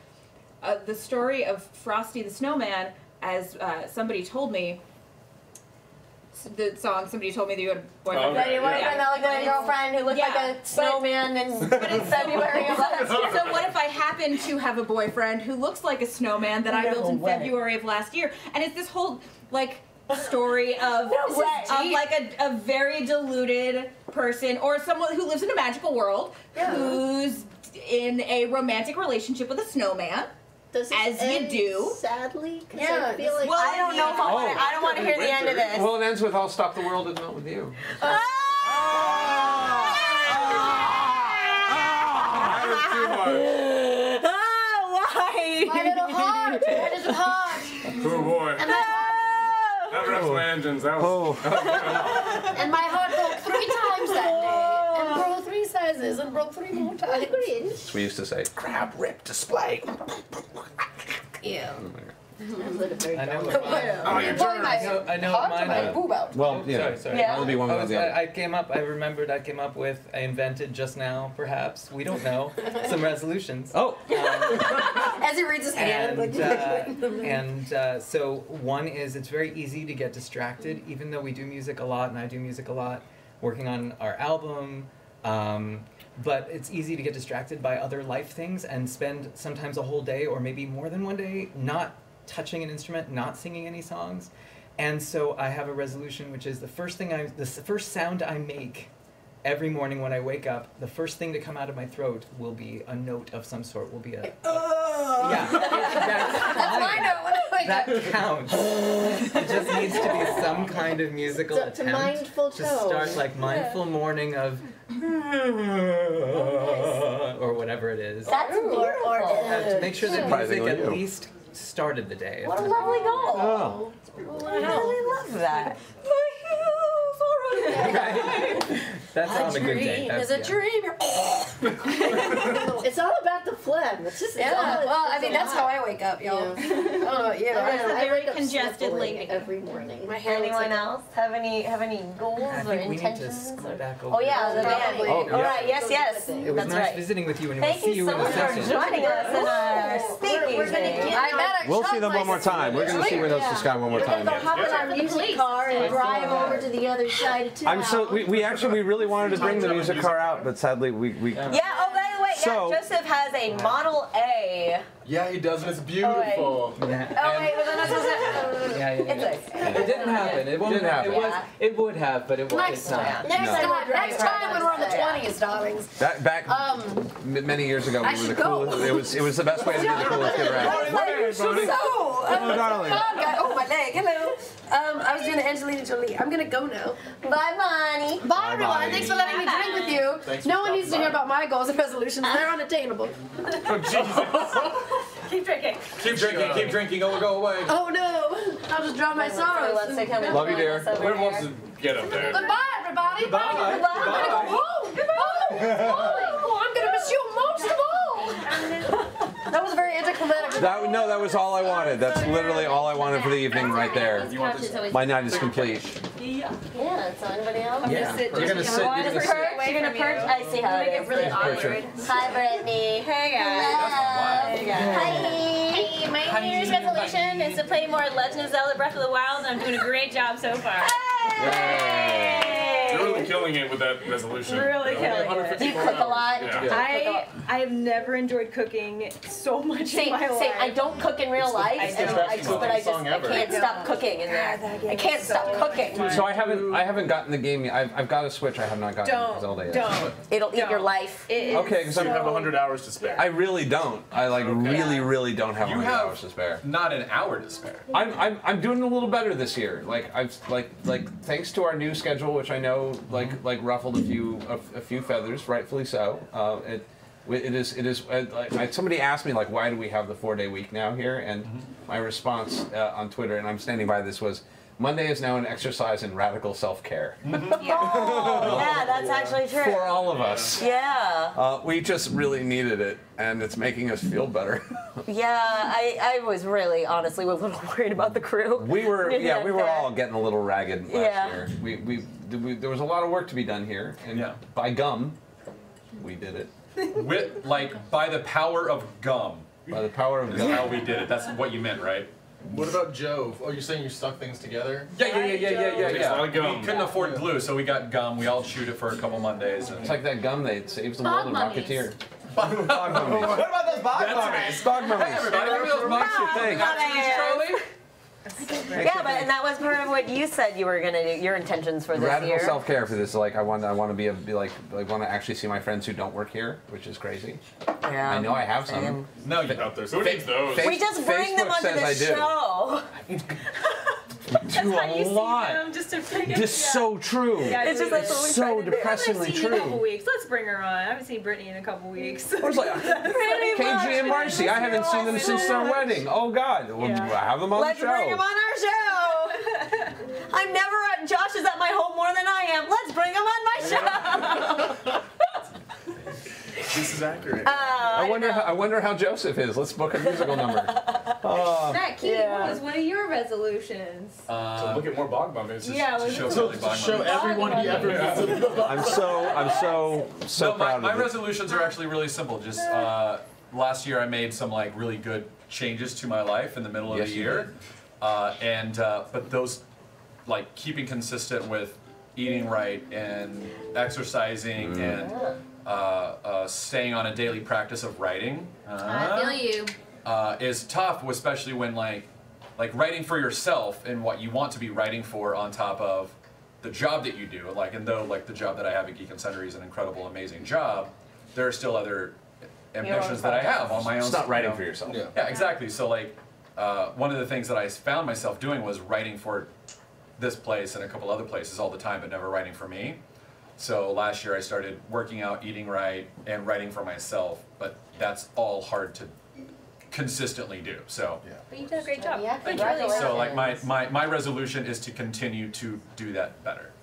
the story of Frosty the Snowman, as somebody told me. The song, somebody told me that you had a boyfriend. That your boyfriend that looked like a girlfriend who looked like a snowman in February of last year. So what if I happen to have a boyfriend who looks like a snowman that I built in February of last year, and it's this whole like story of like a very deluded person or someone who lives in a magical world who's in a romantic relationship with a snowman. As you do. Sadly, because Yeah, I feel like well, I don't know if I don't want to hear the end of this. Well, it ends with "I'll stop the world and not with you." That Why? My little heart. My little heart. Oh boy. That wrecked my engines. That was. And my heart broke through. times that day and grow 3 sizes and grow 3 more times. So we used to say, grab, rip, display. Yeah. I know. I know what mine. Well, yeah. Sorry. Yeah. That'll be one of the other. I came up with. I invented just now, perhaps. We don't know. Some resolutions. Oh. As he reads his hand. So one is it's very easy to get distracted, even though we do music a lot, and I do music a lot, working on our album. But it's easy to get distracted by other life things and spend sometimes a whole day or maybe more than one day not touching an instrument, not singing any songs. And so I have a resolution, which is the first sound I make every morning when I wake up, the first thing to come out of my throat will be a note of some sort, will be a... Yeah. That's my note when I wake up. That counts. It just needs to be some kind of musical It's a attempt mindful to tone. start like mindful morning of... or whatever it is. That's to make sure that music Surprisingly at you. least started the day. What a lovely goal. Oh. I really love that. That's on a good day. It's a dream. It's all about the phlegm. It's just That's how I wake up, y'all. I don't know about you. I very wake up congested sniffling lady. every morning. My hair looks Anyone like else have any goals I or think we need to intentions? scroll back over. Oh yeah, the band. Probably. Oh, All right, yes. It was That's nice right. visiting with you, and Thank we'll see you you so in a much for second. joining us in our speakeasy. We'll see them one more time. We're going to see Windows to Sky one more time. We'll hop in our music car and drive over to the other side of town. I'm so we really wanted to bring the music car out, but sadly we Yeah, oh by the way, So- Joseph has a Model A. Yeah, he does, and it's beautiful. Oh wait, was I not supposed to? It didn't happen. It Didn't happen. It would have, but it's not. Next time when we're on the 20s, darlings. back many years ago I we were the should go. coolest. It was the best way to do the coolest kid around. Darling. Oh, my leg. Hello. I was doing the Angelina Jolie. I'm gonna go now. Bye, Bonnie. Bye, everyone. Bonnie. Thanks for letting me drink with you. Thanks No for one needs to stopping hear by. about my goals and resolutions. They're unattainable. Oh, Jesus. Keep drinking. Keep drinking, or go away. Oh no! I'll just drown my sorrows. Love you, dear. Whoever wants to get up there? Goodbye, everybody. Goodbye. I'm gonna go home. Goodbye. Oh, I'm gonna miss you most of all. That was very anticlimactic. That was all I wanted. That's literally all I wanted for the evening right there. You want this? My night is complete. Yeah, so anybody else? Yeah. Sit You're gonna just sit. one You're gonna person sit. away You're gonna from perch. you. I see how Make it it is. really Percher. awkward. Hi, Brittany. Hey guys. Hey, my New Year's resolution is to play more Legend of Zelda Breath of the Wild, and I'm doing a great job so far. You're really killing it with that resolution. Really killing it. Do you cook a lot? Yeah. I have never enjoyed cooking so much in my life. I don't cook in real life, I can't stop cooking in there. I can't stop cooking. So I haven't gotten the game yet. I've got a Switch. I have not gotten Zelda yet. Don't. It'll eat your life. Okay, because You have 100 hours to spare. I really don't. I really don't have 100 hours to spare. Not an hour to spare. I'm doing a little better this year. Thanks to our new schedule, which I know ruffled a few feathers, rightfully so. It is. Somebody asked me why do we have the 4-day week now here, and my response on Twitter, and I'm standing by this, was Monday is now an exercise in radical self-care. Oh, yeah, that's actually true. For all of us. Yeah. We just really needed it, and it's making us feel better. Yeah, I was really, honestly, a little worried about the crew. We were all getting a little ragged last year. There was a lot of work to be done here, and by gum, we did it. By the power of gum. By the power of That's gum. how we did it. That's what you meant, right? What about Jove? Oh, you're saying you stuck things together? Yeah. Takes a lot of gum. We couldn't afford glue, so we got gum. We all chewed it for a couple Mondays. It's like that gum that saves the Bog world in mummies. Rocketeer. Bog mummies. What about those bog mummies? Bog mummies. Hey, everybody, remember those bog Thanks. mummies, Charlie? Yeah, and that was part of what you said you were gonna do. Your intentions for this Radical year. self-care for this. I want to want to actually see my friends who don't work here, which is crazy. Yeah. I know I have some. No, you don't. Who needs those? We just bring them Facebook onto the says I do. show. Do a lot. Just to bring This is so true. Yeah, It's just that's what we so try to do. depressingly I haven't seen you in a couple true. weeks. Let's bring her on. I haven't seen Brittany in a couple weeks. I was like, KG and Marcy, I haven't seen them since their wedding. Oh God, we'll have them on Let's the show. bring them on our show. I'm never at Josh is at my home more than I am. Let's bring him on my is accurate. I wonder how Joseph is. Let's book a musical number. Matt Key, what was one of your resolutions? To look at more bog bumpers. To show everyone he ever visited. I'm so proud of my you. resolutions are actually really simple. Just last year I made some like really good changes to my life in the middle of the year, but those like keeping consistent with eating right and exercising and staying on a daily practice of writing. I feel you. Is tough, especially when like writing for yourself and what you want to be writing for on top of the job that you do. Like, and though like the job that I have at Geek and Sundry is an incredible, amazing job, there are still other ambitions that I have on my own. It's not writing for yourself. Yeah, exactly. So like, one of the things that I found myself doing was writing for this place and a couple other places all the time, but never writing for me. So last year I started working out, eating right, and writing for myself, but that's all hard to consistently do. So But you did a great job. Yeah, Good choice. so like my resolution is to continue to do that better.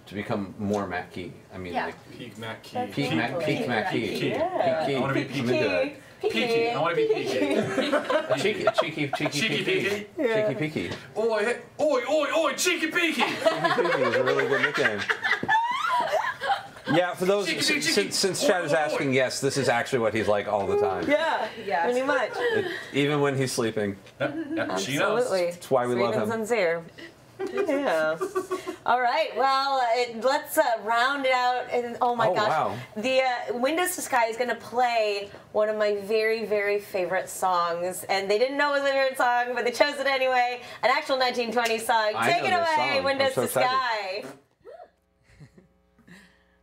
To become more Matt Key. I mean, Yeah. like Peak Matt Key. Peak Matt Key. Yeah. Peak Key. I want to be peaky. Peaky. I want to be peaky. Cheeky peeky. Cheeky peeky. Oi, oi, oi, oi, cheeky peeky. Cheeky peeky is a really good nickname. Yeah, for those, since Chad is asking, yes, this is actually what he's like all the time. Yeah, pretty much. Even when he's sleeping. She knows. Absolutely. That's why we Sweet love and him. sincere. Yeah. All right. Well, let's round it out. And oh my gosh, wow. the Windows to Sky is going to play one of my very, very favorite songs, and they didn't know it was a favorite song, but they chose it anyway. An actual 1920 song. Take it away, Windows to Sky.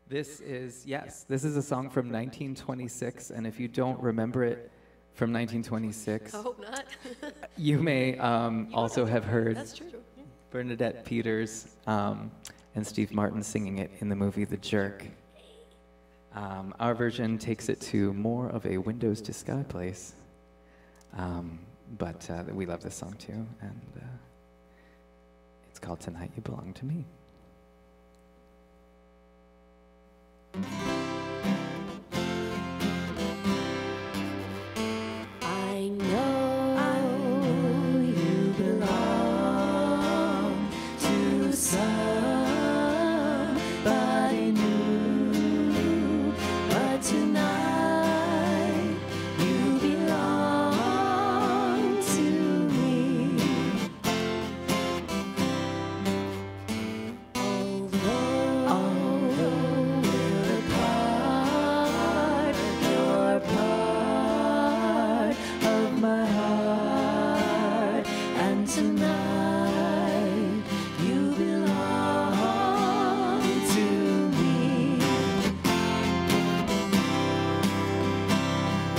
This is a song from 1926, and if you don't remember it from 1926, I hope not. you may also have heard That's true. Bernadette Peters and Steve Martin singing it in the movie The Jerk. Our version takes it to more of a Windows to Sky place, but we love this song too, and it's called Tonight You Belong to Me. I know you belong to somebody new, but tonight you belong to me. Although we're apart, you're part of my heart, and tonight you belong to me.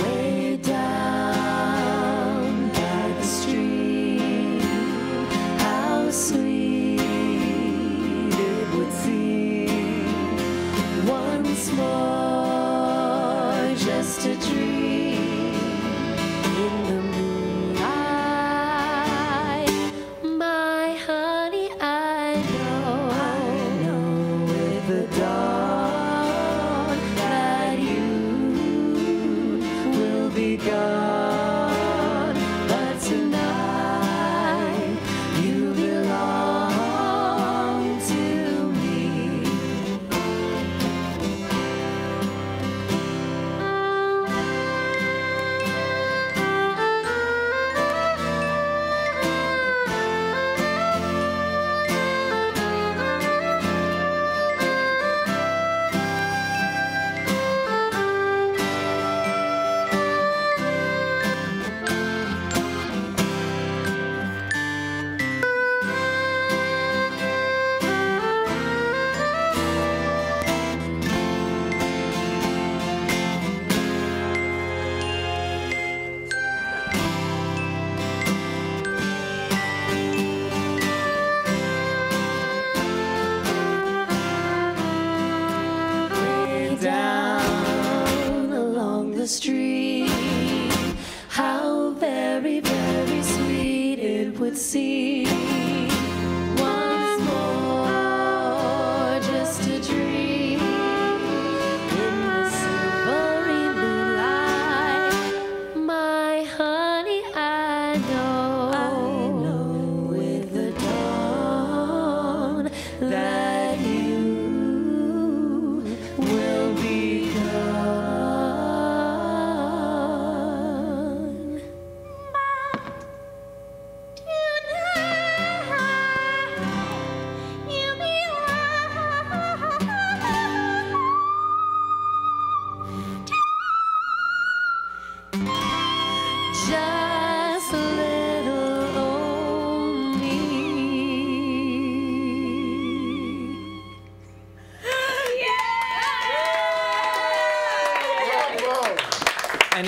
Way down by the stream, how sweet it would seem once more just a dream in the moonlight. My honey, I know with the dawn that you will be gone, but tonight you belong to me.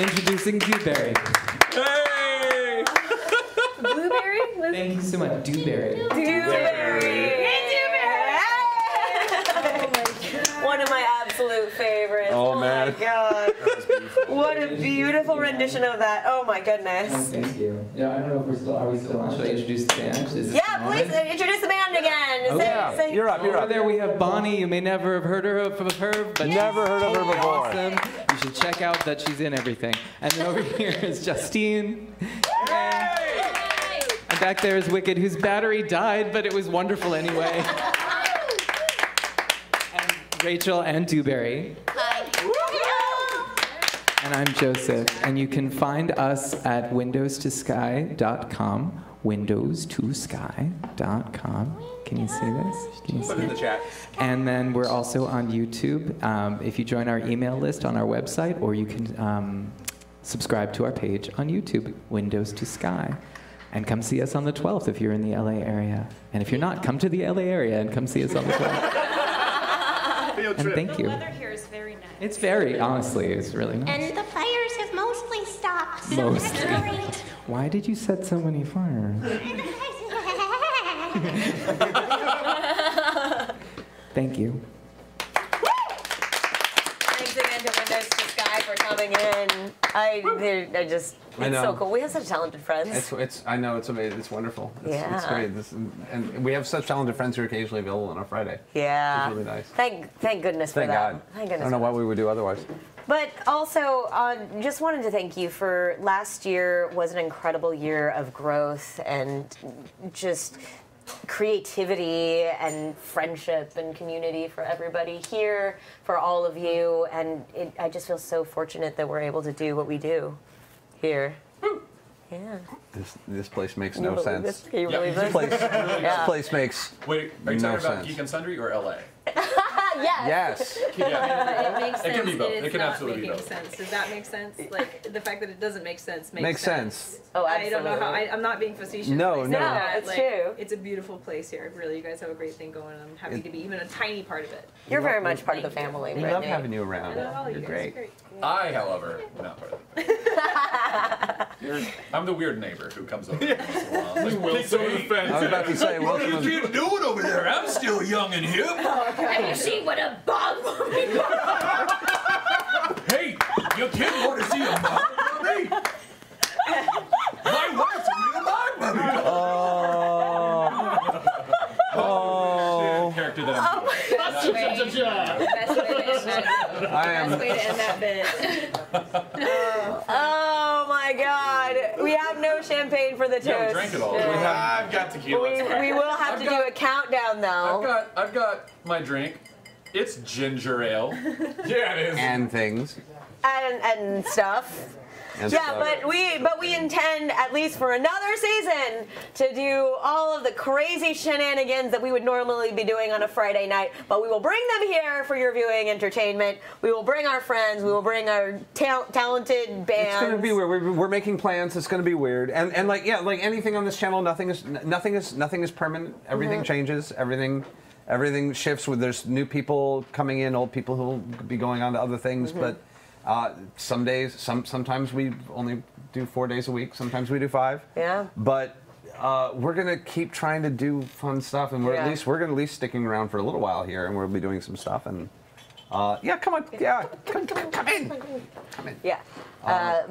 introducing Dewberry. Hey! Blueberry? Thank you so much, Dewberry. Dewberry! One of my absolute favorites. Oh, man. My God. What a beautiful rendition of that. Oh my goodness. Thank you. Yeah, I don't know if are we still on? Should I introduce the band? Yeah, please introduce the band again. Okay. You're up. Over there we have Bonnie. You may never have heard of her, but Never heard of her totally before. Awesome. You should check out that she's in everything. And then over here is Justine. And back there is Wicked, whose battery died, but it was wonderful anyway. And Rachel and Dewberry. And I'm Joseph, and you can find us at windowstosky.com. Windowstosky.com. Can you see this? Can you see Put it in the chat. And then we're also on YouTube. If you join our email list on our website, or you can subscribe to our page on YouTube, Windows to Sky. And come see us on the 12th if you're in the LA area. And if you're not, come to the LA area and come see us on the 12th. And thank you. The weather here is very nice. It's very, honestly, it's really nice. And the fires have mostly stopped, so Mostly. that's great. Why did you set so many fires? Thank you. Thanks again to Windows to Sky for coming in. I just, I it's know. so cool. We have such talented friends. It's I know, it's amazing. It's wonderful. It's great. And we have such talented friends who are occasionally available on a Friday. Yeah. It's really nice. Thank goodness Thank for that. God. Thank I goodness. don't know what we would do otherwise. But also, just wanted to thank you for last year was an incredible year of growth and just creativity and friendship and community for everybody here, for all of you. And I just feel so fortunate that we're able to do what we do here. Yeah. This place makes no sense. Can you believe This this? place, Yeah. this place makes Wait, are you no talking about sense. Geek and Sundry or LA? Yes. Yes. It makes sense. It can be both. and It it's can not absolutely be making both. sense. Does that make sense? Like the fact that it doesn't make sense Makes sense. Oh, I don't know how. absolutely. I'm not being facetious. No, when I say no. that. It's Like, true. It's a beautiful place here. Really, you guys have a great thing going. I'm happy to be even a tiny part of it. You're very much part of the family, We Brittany. love having you around. I love all you You're guys. great. Great. I, however, not part of it. I'm the weird neighbor who comes over. Like, peeks over the fence. I was about to say, What welcome are to- you doing over there? I'm still young and hip. Have you seen what a bug Hey, your kid want to see a mom mummy? My wife's a real mom mummy. Oh. Character that I'm Best way to end that. I am. Best way to end that bit. Oh my God! We have no champagne for the toast. Yeah, we drank it all. I've got tequila. We will have to do a countdown though. I've got my drink. It's ginger ale. Yeah, it is. And things. And stuff. And Yeah, stuff. but we intend, at least for another season, to do all of the crazy shenanigans that we would normally be doing on a Friday night. But we will bring them here for your viewing entertainment. We will bring our friends. We will bring our talented bands. It's gonna be weird. We're making plans. It's gonna be weird. And like anything on this channel, nothing is permanent. Everything changes. Everything shifts. There's new people coming in, old people who will be going on to other things. But some days, sometimes we only do 4 days a week. Sometimes we do 5. Yeah. But we're gonna keep trying to do fun stuff, and we're at least sticking around for a little while here, and we'll be doing some stuff. And yeah, come on, yeah, come in. Yeah.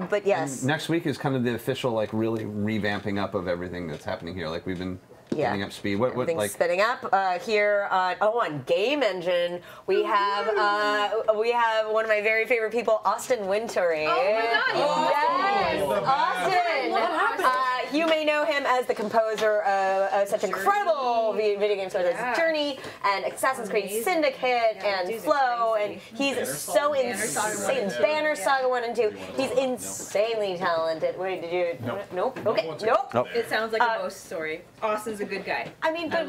But yes. And next week is kind of the official, like, really revamping up of everything that's happening here. Like, we've been getting up speed. What Everything's like? spinning up here on Game Engine. We have one of my very favorite people, Austin Wintory. Oh my God! Yes, Austin. What happened? You may know him as the composer of such incredible video game stories as Journey and Assassin's Creed Syndicate and Flow, and he's so insane. Banner Saga 1 and 2. He's insanely talented. Wait, did you? Nope. Okay. Nope. It sounds like a ghost story. Austin's a good guy. I mean, but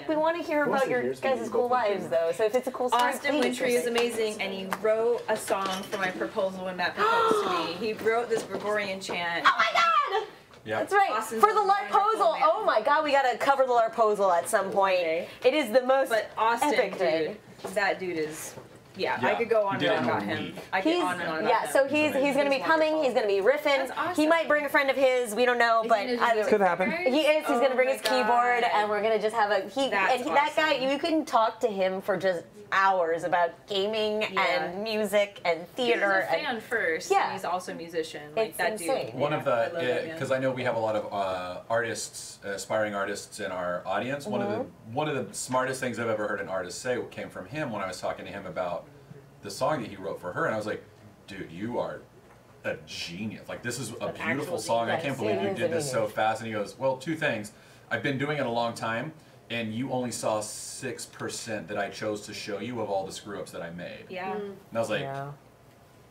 we want to hear about your guys' cool lives, though. So if it's a cool story, Austin please Wintry is amazing, and he wrote a song for my proposal when Matt proposed to me. He wrote this Gregorian chant. Oh my God! Yeah. That's right. For the Larposal. Oh my God, we gotta cover the Larposal at some point. It is the most But Austin, epic thing. dude, that dude is Yeah, I could go on and on about him. I could on and on about him. So he's going to be coming. He's going to be riffing. He might bring a friend of his. We don't know, but could happen. He is. He's going to bring his keyboard, and we're going to just have a. That guy, you can talk to him for just hours about gaming and music and theater. He's a fan first. Yeah, and he's also a musician. Like it's that insane. dude. One of the, because I know we have a lot of artists, aspiring artists in our audience. One of the smartest things I've ever heard an artist say came from him when I was talking to him about the song that he wrote for her, and I was like, dude, you are a genius. Like, this is a beautiful song. I can't believe you did this so fast. And he goes, well, two things. I've been doing it a long time, and you only saw 6% that I chose to show you of all the screw-ups that I made. Yeah. And I was like,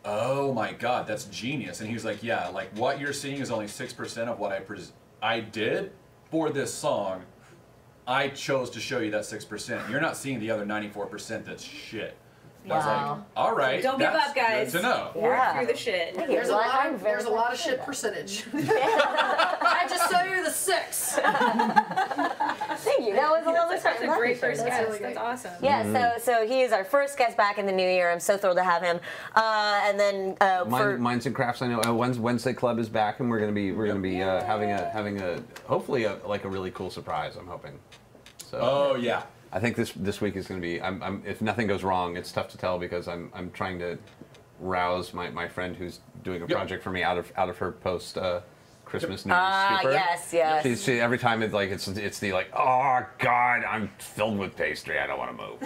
oh my God, that's genius. And he was like, yeah, like what you're seeing is only 6% of what I did for this song. I chose to show you that 6%. You're not seeing the other 94% that's shit. I was like, all right. Don't give up, guys. Good to know. Work through the shit. There's a lot of shit percentage. I just show you the 6. Thank you. That was a lovely start. That's a great first guest. really That's awesome. Yeah. So he is our first guest back in the new year. I'm so thrilled to have him. And then Minds and Crafts. I know Wednesday Club is back, and we're gonna be having a hopefully a really cool surprise. I'm hoping. So. Oh yeah. I think this week is going to be. If nothing goes wrong, it's tough to tell because I'm trying to rouse my friend who's doing a project for me out of her post Christmas news stupor. Yes. She every time it's the like, oh God, I'm filled with pastry. I don't want to move.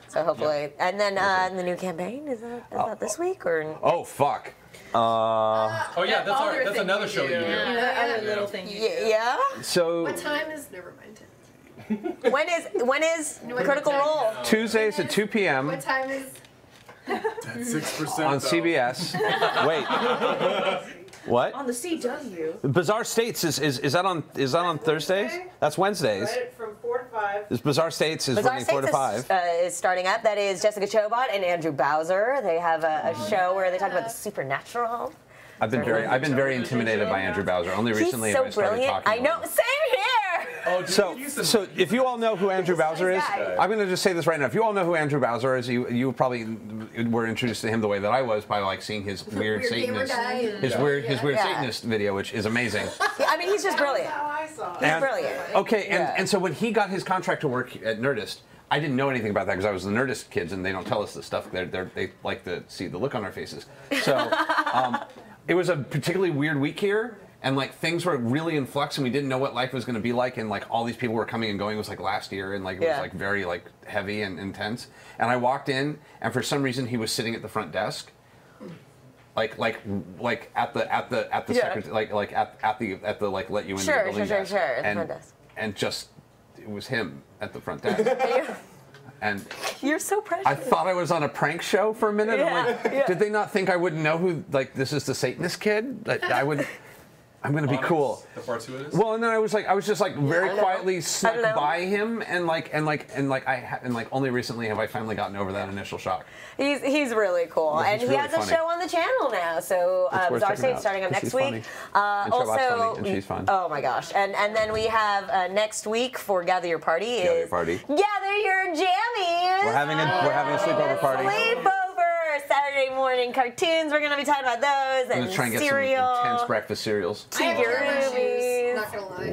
So hopefully, and then the new campaign is that this week or? Oh fuck. Oh yeah, that's another show that you do. That other little thing you do. Yeah. So. What time is? Never mind. When is Critical Role? Tuesdays at 2 p.m. What time is? That's 6% on CBS. Wait. What? On the CW. Bizarre States is that on Thursdays? That's Wednesdays. From 4 to 5. This Bizarre States is running 4 to 5. Is starting up. That is Jessica Chobot and Andrew Bowser. They have a show where they talk about the supernatural. I've been very intimidated by Andrew Bowser. Only recently He's so I started brilliant. talking. I know. Same here. Oh, so if you all know who Andrew Bowser is, I'm going to just say this right now. If you all know who Andrew Bowser is, you probably were introduced to him the way that I was by like seeing his weird Satanist, his weird Satanist video, which is amazing. I mean, he's just brilliant. That's how I saw it. He's brilliant. Okay, and so when he got his contract to work at Nerdist, I didn't know anything about that because I was the Nerdist kids, and they don't tell us this stuff. They like to see the look on our faces. So it was a particularly weird week here. And like things were really in flux, and we didn't know what life was going to be like, and like all these people were coming and going. It was like last year, and like it was like very like heavy and intense. And I walked in, and for some reason he was sitting at the front desk, like at the secretary, like at the like let you in the building desk. And just it was him at the front desk. And you're so precious. I thought I was on a prank show for a minute. I'm like, did they not think I wouldn't know who? Like, this is the Satanist kid. That I would. I'm gonna be cool. The fortuitous? Well, and then I was just like very quietly snuck by him, and only recently have I finally gotten over that initial shock. He's really cool, Yeah, and he really has a funny. show on the channel now. So Bizarre States starting up next week. And Also, funny, and she's fun. Oh my gosh, and then we have next week for Gather Your Party. Gather Your Party. Gather Your Jammies. We're having a sleepover party. Sleepover Saturday morning cartoons. We're gonna be talking about those I'm and gonna try and get cereal. some intense breakfast cereals. Tigger Not gonna lie.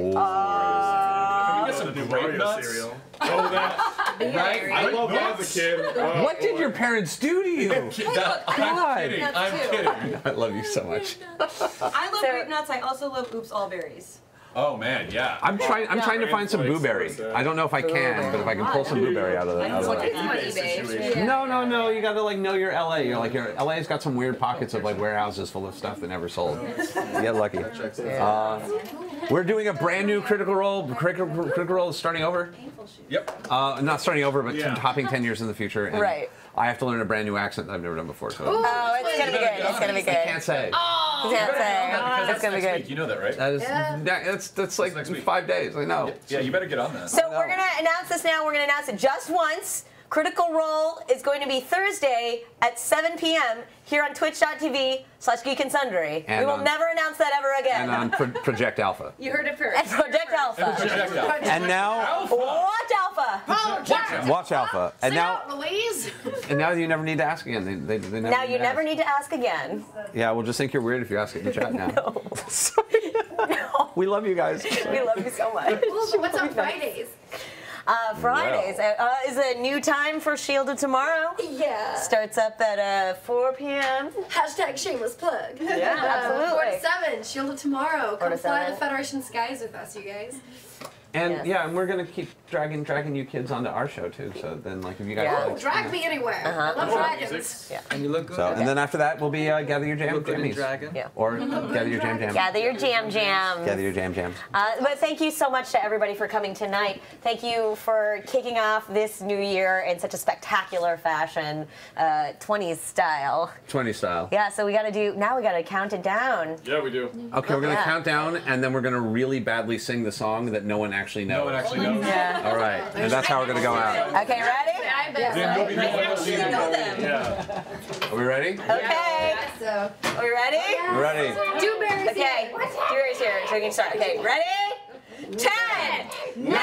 Can we get some grape nuts? cereal. Oh, that. Right? I love that as a kid. What did your parents do to you? I'm kidding. I'm kidding. I love you so much. I love grape nuts. I also love Oops All Berries. Oh man, yeah. I'm trying to find some blueberry. I don't know if I can, but if I can pull some blueberry out of that. No. You gotta like know your LA. You're like your LA's got some weird pockets of like warehouses full of stuff that never sold. You get lucky. We're doing a brand new Critical Role. Critical Role is starting over. Yep. Not starting over, but hopping 10 years in the future. And Right. I have to learn a brand new accent that I've never done before. So. Oh, it's gonna be good. It's gonna be good. I can't say. You can't say. It's gonna be good. You know that, right? That is that's like 5 days. I know. Yeah, you better get on that. So we're gonna announce this now. We're gonna announce it just once. Critical Role is going to be Thursday at 7 p.m. here on twitch.tv/Geek and Sundry. And we will on- never announce that ever again. And on Project Alpha. You heard it first. And Project Alpha. And now, Watch Alpha. Watch Alpha. And Sing now, out, Louise. and now you never need to ask again. They never Now need you to never ask. need to ask again. Yeah, we'll just think you're weird if you ask it in the chat now. We love you guys. We love you so much. What's on Fridays? Fridays is a new time for Shielded Tomorrow. Yeah. Starts up at 4 p.m. Hashtag shameless plug. Yeah, absolutely. 4 to 7, Shielded Tomorrow. 4 Come to fly 7. the Federation skies with us, you guys. And yeah, and we're gonna keep dragging you kids onto our show too. So then, like, if you guys Oh, drag me anywhere. I love dragons. Yeah. And you look good. so, and then after that, we'll be Gather Your Jam Look good in Jammies. dragon. Yeah. Or Gather Your Jam Jam. Gather your jams. Gather Your Jam Jams. But thank you so much to everybody for coming tonight. Thank you for kicking off this new year in such a spectacular fashion, 20s style. 20 style. Yeah, so we got to count it down. Yeah, we do. Okay, we're gonna Yeah. count down, and then we're gonna really badly sing the song that no one actually knows. No one actually knows. Yeah. All right, and that's how we're gonna go out. Okay, ready? I bet Then so. nobody knows You know them. Yeah. Are we ready? Okay. So. Are we ready? We're ready. Dewberries Okay. here. Dewberries here, so we can start. Okay, ready? 10, 9,